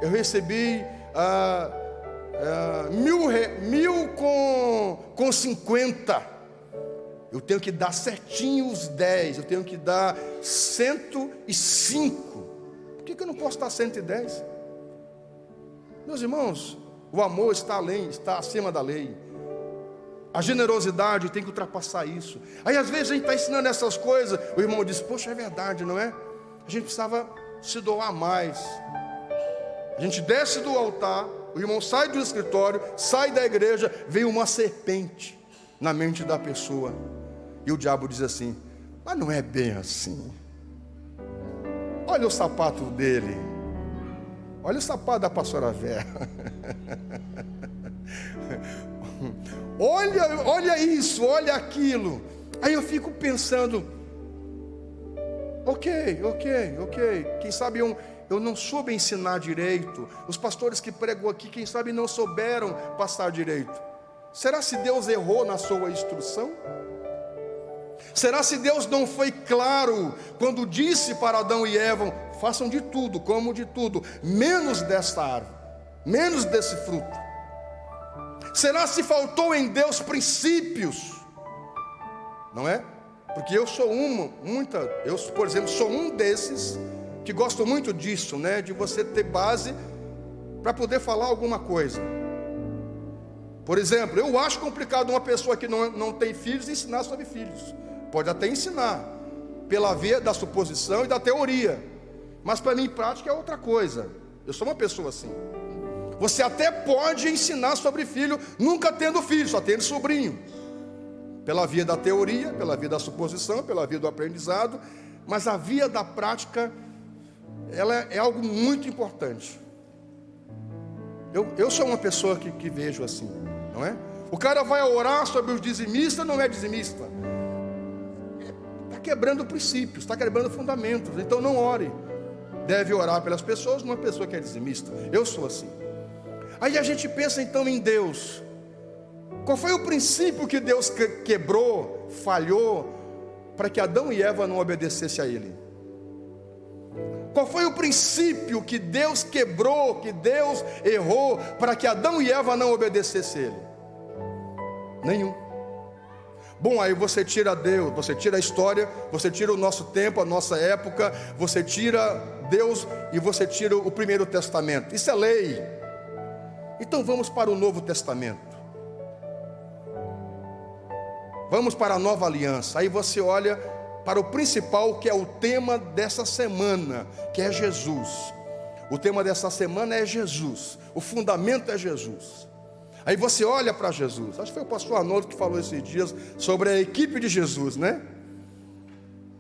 1.000 com 50. Eu tenho que dar certinho os 10. Eu tenho que dar 105. Por que eu não posso dar 110? Meus irmãos, o amor está acima da lei. A generosidade tem que ultrapassar isso. Aí às vezes a gente está ensinando essas coisas, o irmão diz: poxa, é verdade, não é? A gente precisava se doar mais. A gente desce do altar, o irmão sai do escritório, sai da igreja, vem uma serpente na mente da pessoa. E o diabo diz assim: mas não é bem assim. Olha o sapato dele. Olha o sapato da pastora Vera. Olha isso, olha aquilo. Aí eu fico pensando: ok. Quem sabe eu não soube ensinar direito. Os pastores que pregam aqui, quem sabe não souberam passar direito. Será se Deus errou na sua instrução? Será se Deus não foi claro quando disse para Adão e Eva: façam de tudo, comam de tudo, menos desta árvore, menos desse fruto? Será se faltou em Deus princípios? Não é? Porque eu sou por exemplo, sou um desses que gosto muito disso, né? De você ter base para poder falar alguma coisa. Por exemplo, eu acho complicado uma pessoa que não tem filhos ensinar sobre filhos. Pode até ensinar, pela via da suposição e da teoria, mas para mim prática é outra coisa. Eu sou uma pessoa assim. Você até pode ensinar sobre filho, nunca tendo filho, só tendo sobrinho, pela via da teoria, pela via da suposição, pela via do aprendizado, mas a via da prática, ela é algo muito importante. Eu sou uma pessoa que vejo assim, não é? O cara vai orar sobre os dizimistas, não é dizimista, está quebrando princípios, está quebrando fundamentos. Então não ore. Deve orar pelas pessoas, uma pessoa que é dizimista. Eu sou assim. Aí a gente pensa então em Deus. Qual foi o princípio que Deus quebrou, falhou, para que Adão e Eva não obedecessem a Ele? Qual foi o princípio que Deus quebrou, que Deus errou, para que Adão e Eva não obedecessem a Ele? Nenhum. Bom, aí você tira Deus, você tira a história, você tira o nosso tempo, a nossa época, você tira Deus e você tira o Primeiro Testamento. Isso é lei. Então vamos para o Novo Testamento. Vamos para a Nova Aliança. Aí você olha para o principal, que é o tema dessa semana, que é Jesus. O tema dessa semana é Jesus. O fundamento é Jesus. Aí você olha para Jesus. Acho que foi o pastor Arnoldo que falou esses dias sobre a equipe de Jesus, né?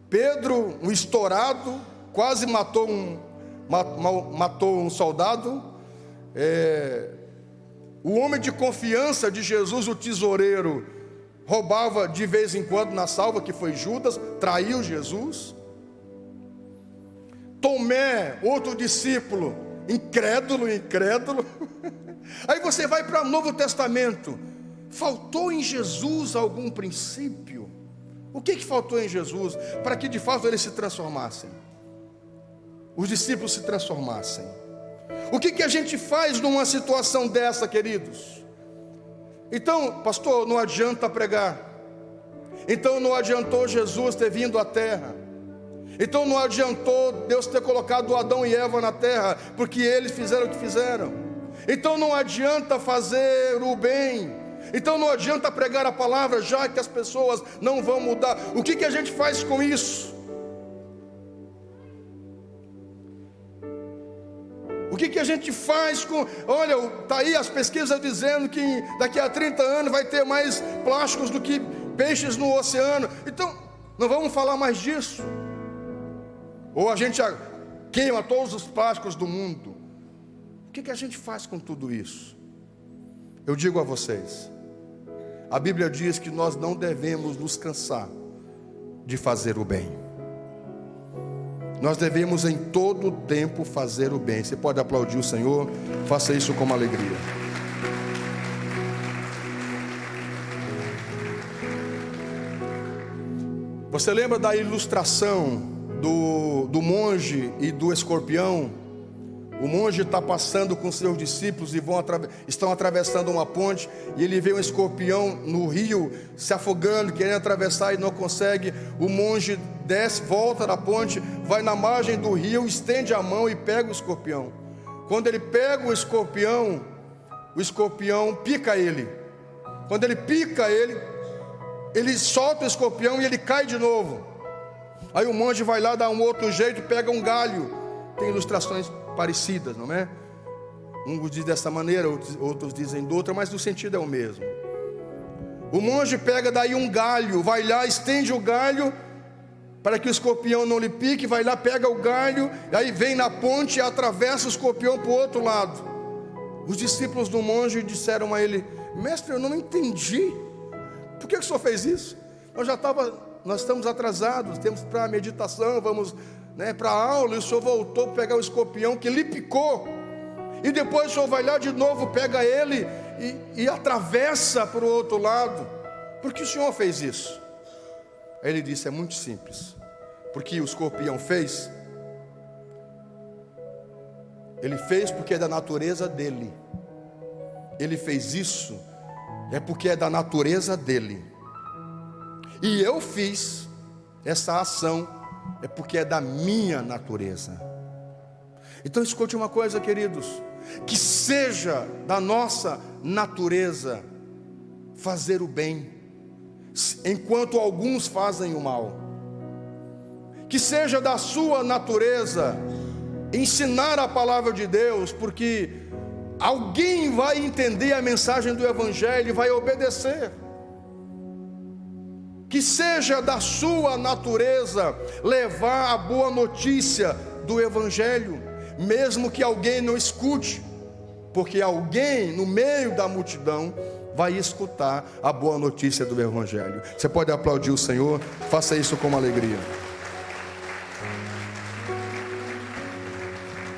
Pedro, um estourado, quase matou um soldado. O homem de confiança de Jesus, o tesoureiro, roubava de vez em quando na salva, que foi Judas, traiu Jesus. Tomé, outro discípulo, incrédulo. Aí você vai para o Novo Testamento. Faltou em Jesus algum princípio? O que faltou em Jesus para que de fato eles se transformassem? Os discípulos se transformassem. O que a gente faz numa situação dessa, queridos? Então, pastor, não adianta pregar. Então não adiantou Jesus ter vindo à terra. Então não adiantou Deus ter colocado Adão e Eva na terra, porque eles fizeram o que fizeram. Então não adianta fazer o bem. Então não adianta pregar a palavra, já que as pessoas não vão mudar. O que a gente faz com isso? O que a gente faz com... Olha, está aí as pesquisas dizendo que daqui a 30 anos vai ter mais plásticos do que peixes no oceano. Então, não vamos falar mais disso. Ou a gente queima todos os plásticos do mundo. O que a gente faz com tudo isso? Eu digo a vocês, a Bíblia diz que nós não devemos nos cansar de fazer o bem. Nós devemos em todo tempo fazer o bem. Você pode aplaudir o Senhor? Faça isso com alegria. Você lembra da ilustração do monge e do escorpião? O monge está passando com seus discípulos e estão atravessando uma ponte, e ele vê um escorpião no rio se afogando, querendo atravessar e não consegue. O monge desce, volta da ponte, vai na margem do rio, estende a mão e pega o escorpião. Quando ele pega o escorpião pica ele. Quando ele pica ele solta o escorpião e ele cai de novo. Aí o monge vai lá, dá um outro jeito, pega um galho. Tem ilustrações parecidas, não é? Uns dizem dessa maneira, outros dizem de outra, mas o sentido é o mesmo. O monge pega daí um galho, vai lá, estende o galho para que o escorpião não lhe pique, vai lá, pega o galho, aí vem na ponte e atravessa o escorpião para o outro lado. Os discípulos do monge disseram a ele: mestre, eu não entendi, por que o senhor fez isso? Nós já estava nós estamos atrasados, temos para a meditação, vamos para a aula, e o senhor voltou para pegar o escorpião que lhe picou, e depois o senhor vai lá de novo, pega ele e atravessa para o outro lado. Por que o senhor fez isso? Aí ele disse: é muito simples, porque o escorpião fez, ele fez porque é da natureza dele. Ele fez isso é porque é da natureza dele, e eu fiz essa ação é porque é da minha natureza. Então escute uma coisa, queridos, que seja da nossa natureza fazer o bem, enquanto alguns fazem o mal. Que seja da sua natureza ensinar a palavra de Deus, porque alguém vai entender a mensagem do Evangelho e vai obedecer. Que seja da sua natureza levar a boa notícia do Evangelho, mesmo que alguém não escute, porque alguém no meio da multidão vai escutar a boa notícia do Evangelho. Você pode aplaudir o Senhor? Faça isso com alegria.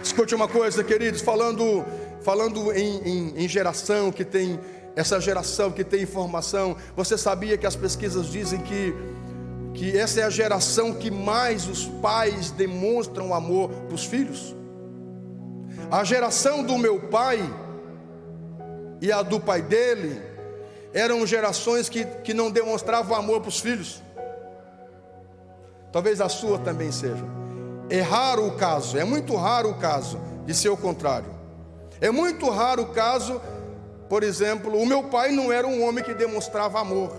Escute uma coisa, queridos, falando em geração que tem, essa geração que tem informação. Você sabia que as pesquisas dizem que essa é a geração que mais os pais demonstram amor para os filhos? A geração do meu pai e a do pai dele eram gerações que não demonstravam amor para os filhos. Talvez a sua também seja. É raro o caso, é muito raro o caso de ser o contrário. É muito raro o caso, por exemplo, o meu pai não era um homem que demonstrava amor,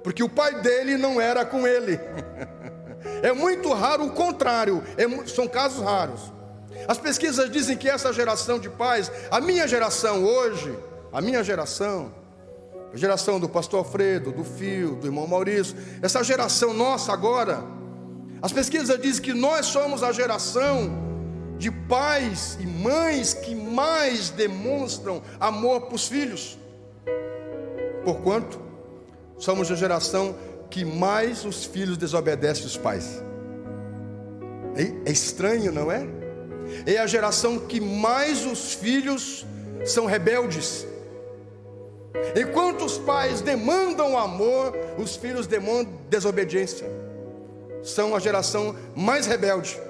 porque o pai dele não era com ele. É muito raro o contrário, são casos raros. As pesquisas dizem que essa geração de pais, a minha geração hoje, a geração do pastor Alfredo, do Fio, do irmão Maurício, essa geração nossa agora, as pesquisas dizem que nós somos a geração de pais e mães que mais demonstram amor para os filhos. Porquanto somos a geração que mais os filhos desobedecem os pais. É estranho, não é? É a geração que mais os filhos são rebeldes. Enquanto os pais demandam amor, os filhos demandam desobediência. São a geração mais rebelde.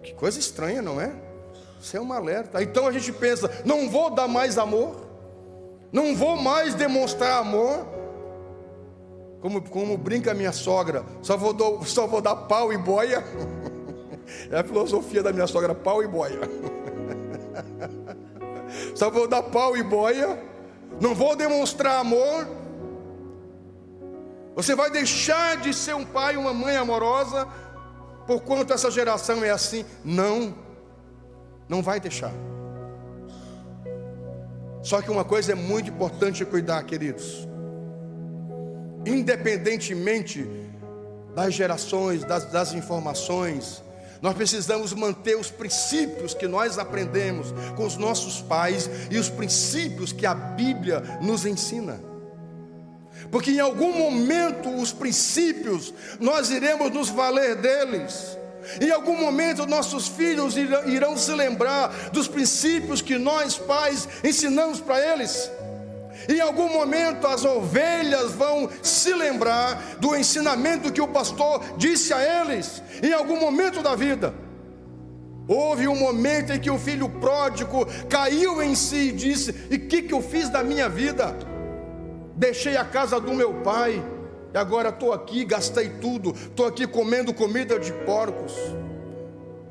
Que coisa estranha, não é? Isso é um alerta. Então a gente pensa: não vou dar mais amor, não vou mais demonstrar amor. Como brinca a minha sogra, só vou dar pau e boia. É a filosofia da minha sogra: pau e boia. Só vou dar pau e boia, não vou demonstrar amor. Você vai deixar de ser um pai e uma mãe amorosa porquanto essa geração é assim? Não vai deixar. Só que uma coisa é muito importante cuidar, queridos. Independentemente das gerações, das informações, nós precisamos manter os princípios que nós aprendemos com os nossos pais e os princípios que a Bíblia nos ensina. Porque em algum momento os princípios, nós iremos nos valer deles. Em algum momento nossos filhos irão se lembrar dos princípios que nós pais ensinamos para eles. Em algum momento as ovelhas vão se lembrar do ensinamento que o pastor disse a eles. Em algum momento da vida. Houve um momento em que o filho pródigo caiu em si e disse: e o que eu fiz da minha vida? Deixei a casa do meu pai e agora estou aqui, gastei tudo, estou aqui comendo comida de porcos.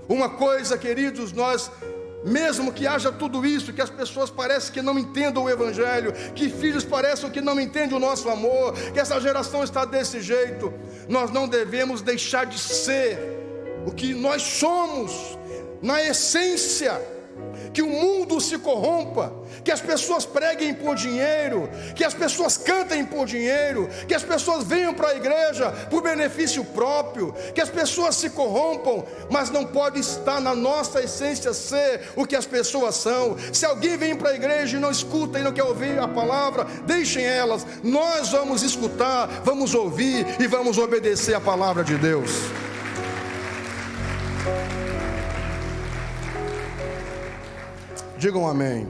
Uma coisa, queridos, nós, mesmo que haja tudo isso, que as pessoas parecem que não entendam o Evangelho, que filhos parecem que não entendem o nosso amor, que essa geração está desse jeito, nós não devemos deixar de ser o que nós somos na essência, que o mundo se corrompa, que as pessoas preguem por dinheiro, que as pessoas cantem por dinheiro, que as pessoas venham para a igreja por benefício próprio, que as pessoas se corrompam, mas não pode estar na nossa essência ser o que as pessoas são. Se alguém vem para a igreja e não escuta e não quer ouvir a palavra, deixem elas, nós vamos escutar, vamos ouvir e vamos obedecer a palavra de Deus. Digam amém.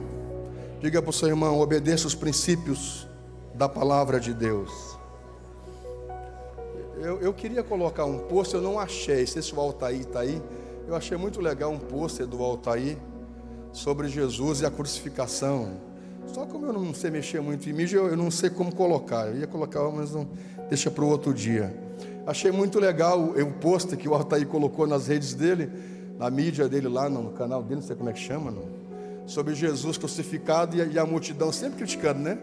Diga para o seu irmão: obedeça os princípios da palavra de Deus. Eu queria colocar um pôster, eu não achei, não sei se o Altair está aí. Eu achei muito legal um pôster do Altair sobre Jesus e a crucificação. Só como eu não sei mexer muito em mídia, eu não sei como colocar. Eu ia colocar, mas não, deixa para o outro dia. Achei muito legal o pôster que o Altair colocou nas redes dele, na mídia dele lá, no canal dele, não sei como é que chama, não. Sobre Jesus crucificado e a multidão sempre criticando, né?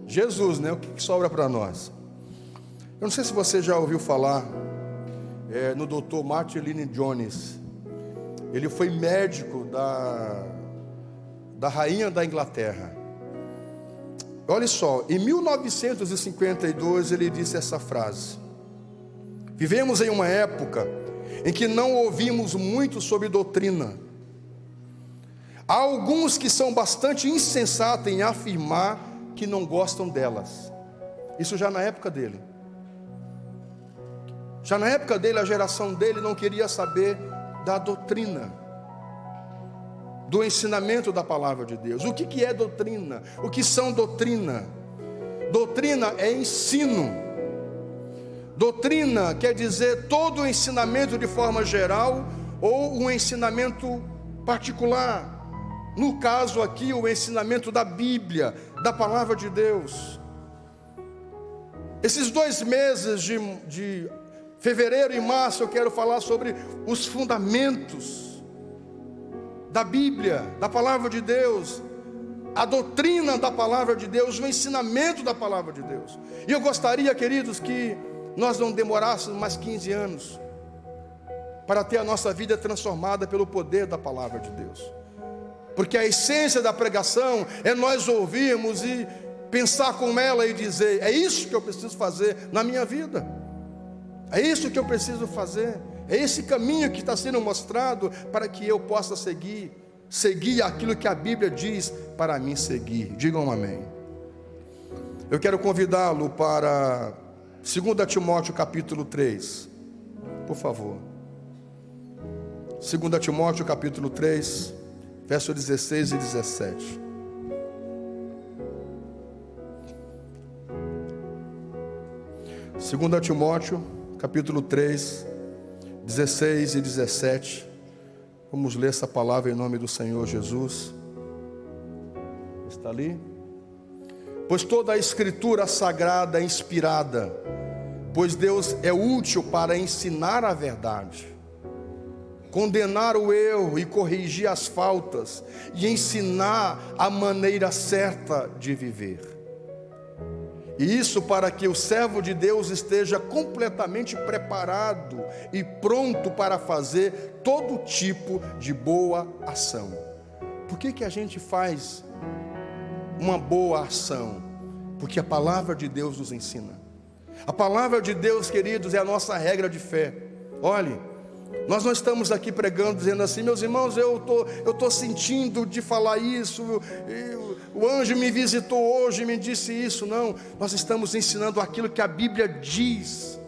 Jesus, né? O que sobra para nós? Eu não sei se você já ouviu falar no Dr. Martin Lloyd-Jones. Ele foi médico da rainha da Inglaterra. Olha só, em 1952 ele disse essa frase: vivemos em uma época em que não ouvimos muito sobre doutrina. Há alguns que são bastante insensatos em afirmar que não gostam delas. Isso já na época dele. Já na época dele, a geração dele não queria saber da doutrina, do ensinamento da palavra de Deus. O que é doutrina? O que são doutrina? Doutrina é ensino. Doutrina quer dizer todo o ensinamento de forma geral ou um ensinamento particular. No caso aqui, o ensinamento da Bíblia, da palavra de Deus. Esses 2 meses de fevereiro e março, eu quero falar sobre os fundamentos da Bíblia, da palavra de Deus, a doutrina da palavra de Deus, o ensinamento da palavra de Deus. E eu gostaria, queridos, que nós não demorássemos mais 15 anos para ter a nossa vida transformada pelo poder da palavra de Deus. Porque a essência da pregação é nós ouvirmos e pensar com ela e dizer: é isso que eu preciso fazer na minha vida, é isso que eu preciso fazer, é esse caminho que está sendo mostrado para que eu possa seguir aquilo que a Bíblia diz para mim seguir. Digam amém. Eu quero convidá-lo para 2 Timóteo capítulo 3, por favor. 2 Timóteo capítulo 3, verso 16 e 17. Segunda Timóteo, capítulo 3, 16 e 17. Vamos ler essa palavra em nome do Senhor Jesus. Está ali? Pois toda a escritura sagrada é inspirada, pois Deus é útil para ensinar a verdade, condenar o erro e corrigir as faltas, e ensinar a maneira certa de viver. E isso para que o servo de Deus esteja completamente preparado e pronto para fazer todo tipo de boa ação. Por que a gente faz uma boa ação? Porque a palavra de Deus nos ensina. A palavra de Deus, queridos, é a nossa regra de fé. Olhe, nós não estamos aqui pregando, dizendo assim: meus irmãos, eu estou sentindo de falar isso, o anjo me visitou hoje e me disse isso. Não, nós estamos ensinando aquilo que a Bíblia diz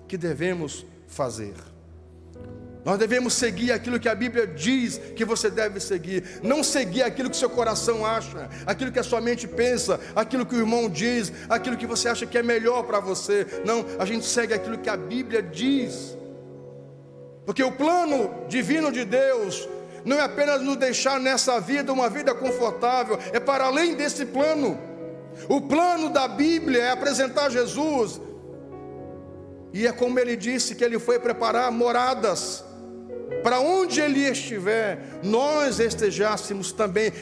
que devemos fazer. Nós devemos seguir aquilo que a Bíblia diz que você deve seguir. Não seguir aquilo que seu coração acha, aquilo que a sua mente pensa, aquilo que o irmão diz, aquilo que você acha que é melhor para você. Não, a gente segue aquilo que a Bíblia diz. Porque o plano divino de Deus não é apenas nos deixar nessa vida uma vida confortável, é para além desse plano. O plano da Bíblia é apresentar Jesus, e é como ele disse, que ele foi preparar moradas, para onde ele estiver, nós estivéssemos também.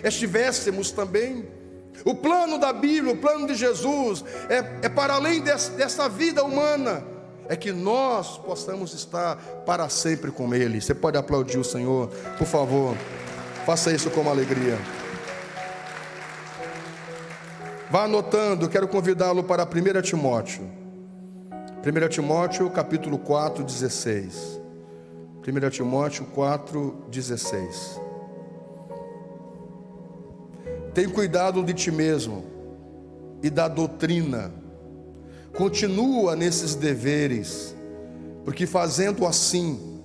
O plano da Bíblia, o plano de Jesus, é para além dessa vida humana, é que nós possamos estar para sempre com Ele. Você pode aplaudir o Senhor, por favor. Faça isso com alegria. Vá anotando, quero convidá-lo para 1 Timóteo. 1 Timóteo capítulo 4, 16. 1 Timóteo 4, 16. Tem cuidado de ti mesmo e da doutrina. Continua nesses deveres, porque fazendo assim,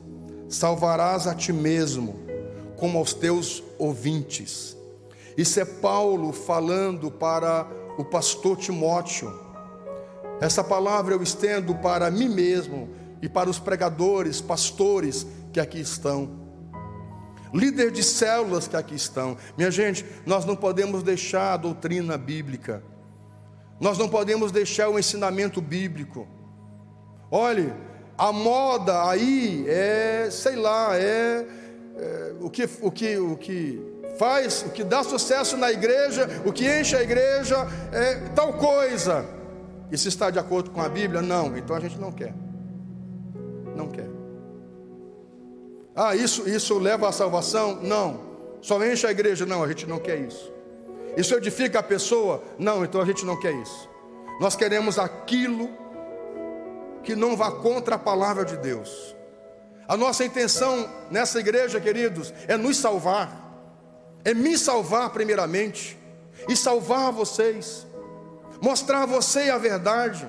salvarás a ti mesmo, como aos teus ouvintes. Isso é Paulo falando para o pastor Timóteo. Essa palavra eu estendo para mim mesmo e para os pregadores, pastores que aqui estão, líderes de células que aqui estão. Minha gente, nós não podemos deixar a doutrina bíblica, nós não podemos deixar o ensinamento bíblico. Olhe, a moda aí sei lá, o que faz, o que dá sucesso na igreja, o que enche a igreja é tal coisa. Isso está de acordo com a Bíblia? Não, então a gente não quer. Não quer. Isso leva à salvação? Não. Só enche a igreja? Não, a gente não quer isso. Isso edifica a pessoa? Não, então a gente não quer isso. Nós queremos aquilo que não vá contra a palavra de Deus. A nossa intenção nessa igreja, queridos, é nos salvar, é me salvar primeiramente, e salvar vocês, mostrar a você a verdade.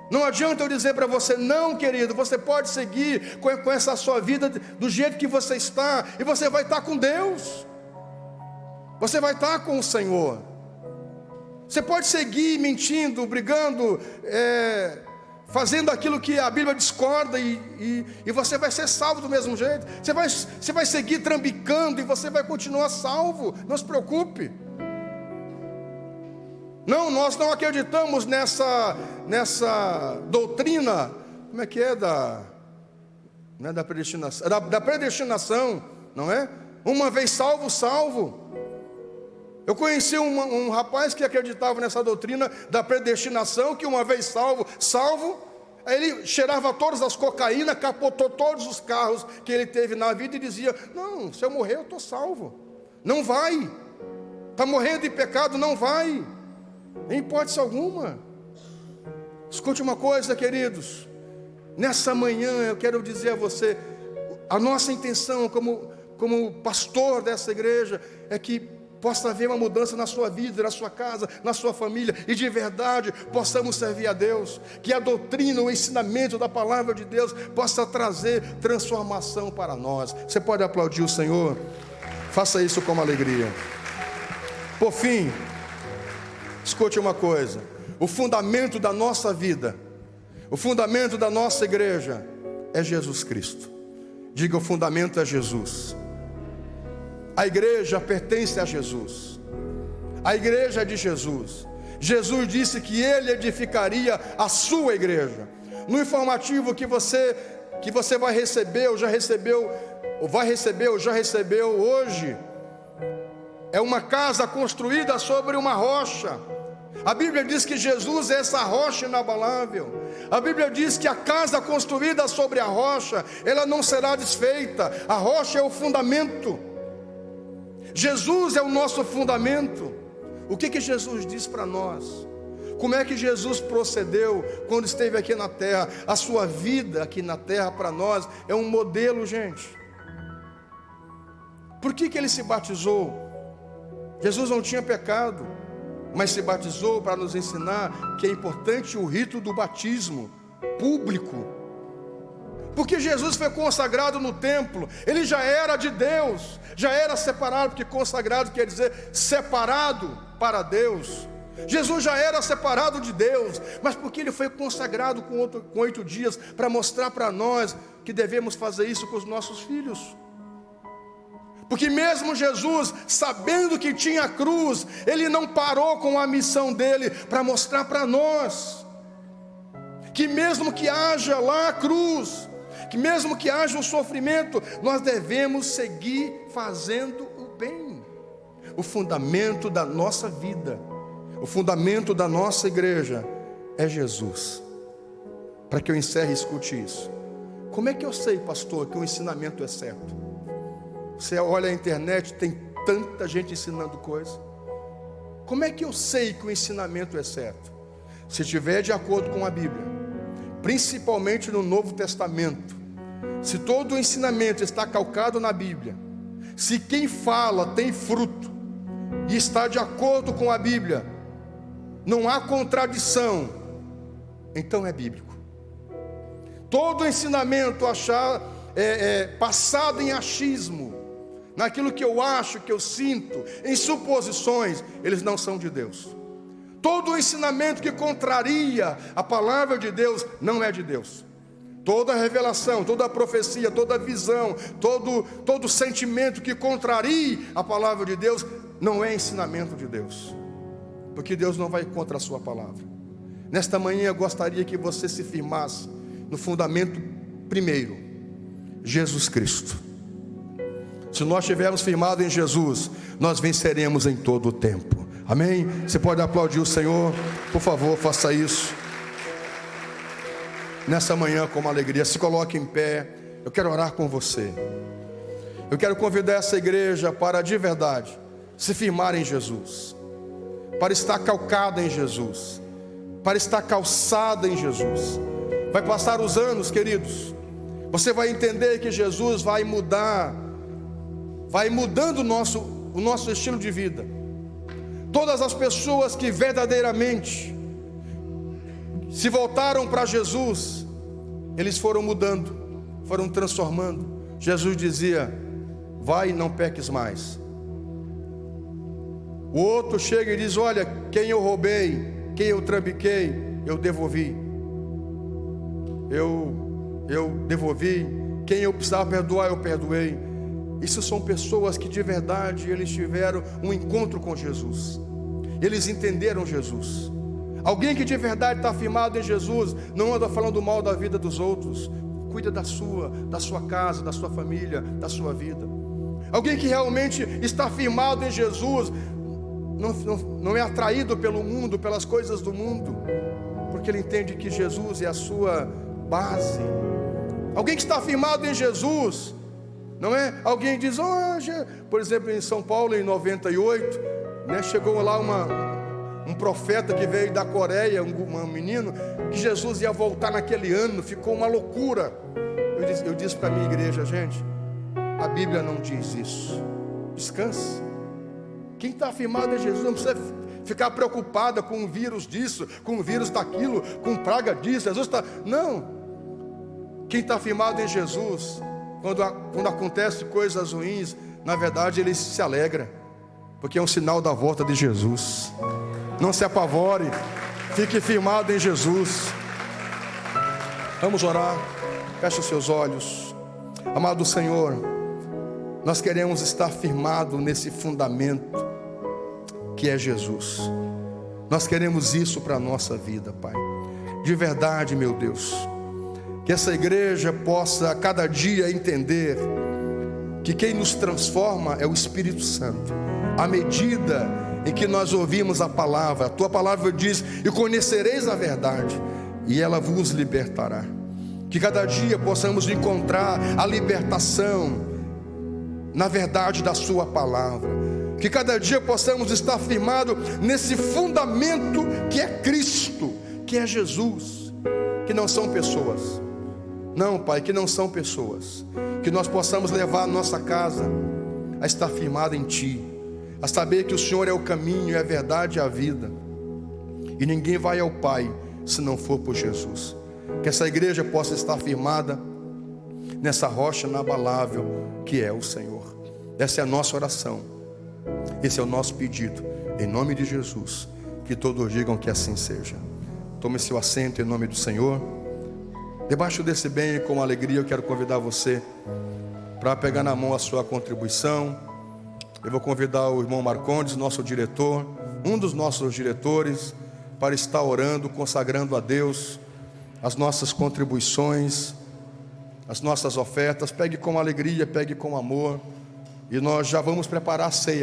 Não adianta eu dizer para você, não, querido, você pode seguir com essa sua vida do jeito que você está, e você vai estar com Deus, você vai estar com o Senhor. Você pode seguir mentindo, brigando, fazendo aquilo que a Bíblia discorda, e você vai ser salvo do mesmo jeito. Você vai seguir trambicando e você vai continuar salvo. Não se preocupe. Não, nós não acreditamos nessa doutrina, como é que é? Não é da predestinação, da predestinação, não é? Uma vez salvo, salvo. Eu conheci um rapaz que acreditava nessa doutrina da predestinação, que uma vez salvo, salvo. Aí ele cheirava todas as cocaína, capotou todos os carros que ele teve na vida e dizia, não, se eu morrer eu estou salvo. Não vai. Está morrendo de pecado, não vai. Em hipótese alguma. Escute uma coisa, queridos. Nessa manhã eu quero dizer a você, a nossa intenção como pastor dessa igreja é que possa haver uma mudança na sua vida, na sua casa, na sua família, e de verdade possamos servir a Deus, que a doutrina, o ensinamento da palavra de Deus possa trazer transformação para nós. Você pode aplaudir o Senhor? Faça isso com alegria. Por fim, escute uma coisa, o fundamento da nossa vida, o fundamento da nossa igreja é Jesus Cristo. Diga, o fundamento é Jesus. A igreja pertence a Jesus. A igreja é de Jesus. Jesus disse que Ele edificaria a sua igreja. No informativo que você vai receber, ou já recebeu, ou vai receber, ou já recebeu hoje, é uma casa construída sobre uma rocha. A Bíblia diz que Jesus é essa rocha inabalável. A Bíblia diz que a casa construída sobre a rocha, ela não será desfeita. A rocha é o fundamento. Jesus é o nosso fundamento. O que Jesus diz para nós? Como é que Jesus procedeu quando esteve aqui na terra? A sua vida aqui na terra para nós é um modelo, gente. Por que Ele se batizou? Jesus não tinha pecado, mas se batizou para nos ensinar que é importante o rito do batismo público. Porque Jesus foi consagrado no templo, Ele já era de Deus, já era separado, porque consagrado quer dizer separado para Deus. Jesus já era separado de Deus, mas porque Ele foi consagrado com 8 dias, para mostrar para nós que devemos fazer isso com os nossos filhos. Porque mesmo Jesus, sabendo que tinha cruz, Ele não parou com a missão dEle para mostrar para nós que mesmo que haja lá a cruz, que mesmo que haja um sofrimento, nós devemos seguir fazendo o bem. O fundamento da nossa vida, o fundamento da nossa igreja é Jesus. Para que eu encerre, escute isso. Como é que eu sei, pastor, que o ensinamento é certo? Você olha a internet, tem tanta gente ensinando coisa. Como é que eu sei que o ensinamento é certo? Se estiver de acordo com a Bíblia, principalmente no Novo Testamento. Se todo o ensinamento está calcado na Bíblia, se quem fala tem fruto e está de acordo com a Bíblia, não há contradição, então é bíblico. Todo ensinamento passado em achismo, naquilo que eu acho, que eu sinto, em suposições, eles não são de Deus. Todo ensinamento que contraria a palavra de Deus não é de Deus. Toda revelação, toda profecia, toda visão, todo sentimento que contrarie a palavra de Deus não é ensinamento de Deus, porque Deus não vai contra a sua palavra. Nesta manhã eu gostaria que você se firmasse no fundamento primeiro, Jesus Cristo. Se nós estivermos firmados em Jesus, nós venceremos em todo o tempo. Amém? Você pode aplaudir o Senhor? Por favor, faça isso. Nessa manhã com alegria, se coloque em pé. Eu quero orar com você. Eu quero convidar essa igreja para de verdade se firmar em Jesus, para estar calcada em Jesus, para estar calçada em Jesus. Vai passar os anos, queridos, você vai entender que Jesus vai mudando o nosso estilo de vida. Todas as pessoas que verdadeiramente se voltaram para Jesus, eles foram mudando, foram transformando. Jesus dizia: vai e não peques mais. O outro chega e diz: olha, quem eu roubei, quem eu trambiquei, eu devolvi. Eu devolvi. Quem eu precisava perdoar, eu perdoei. Isso são pessoas que de verdade eles tiveram um encontro com Jesus. Eles entenderam Jesus. Alguém que de verdade está firmado em Jesus não anda falando mal da vida dos outros. Cuida da sua casa, da sua família, da sua vida. Alguém que realmente está firmado em Jesus não é atraído pelo mundo, pelas coisas do mundo, porque ele entende que Jesus é a sua base. Alguém que está firmado em Jesus, não é? Alguém diz, por exemplo, em São Paulo em 98, chegou lá um profeta que veio da Coreia, um menino, que Jesus ia voltar naquele ano, ficou uma loucura. Eu disse para a minha igreja: gente, a Bíblia não diz isso. Descanse. Quem está afirmado em Jesus não precisa ficar preocupada com o vírus disso, com o vírus daquilo, com praga disso. Jesus está... Não. Quem está afirmado em Jesus, quando acontecem coisas ruins, na verdade ele se alegra, porque é um sinal da volta de Jesus. Não se apavore, fique firmado em Jesus. Vamos orar. Feche os seus olhos. Amado Senhor, nós queremos estar firmados nesse fundamento que é Jesus. Nós queremos isso para a nossa vida, Pai. De verdade, meu Deus, que essa igreja possa a cada dia entender que quem nos transforma é o Espírito Santo. À medida em que nós ouvimos a palavra, a tua palavra diz: e conhecereis a verdade, e ela vos libertará. Que cada dia possamos encontrar a libertação na verdade da sua palavra. Que cada dia possamos estar firmados nesse fundamento que é Cristo, que é Jesus, que não são pessoas. Não, Pai, que não são pessoas. Que nós possamos levar a nossa casa a estar firmada em Ti, a saber que o Senhor é o caminho, é a verdade e a vida, e ninguém vai ao Pai se não for por Jesus. Que essa igreja possa estar firmada nessa rocha inabalável que é o Senhor. Essa é a nossa oração, esse é o nosso pedido, em nome de Jesus. Que todos digam que assim seja. Tome seu assento em nome do Senhor. Debaixo desse bem, com alegria, eu quero convidar você para pegar na mão a sua contribuição. Eu vou convidar o irmão Marcondes, nosso diretor, um dos nossos diretores, para estar orando, consagrando a Deus as nossas contribuições, as nossas ofertas. Pegue com alegria, pegue com amor, e nós já vamos preparar a ceia.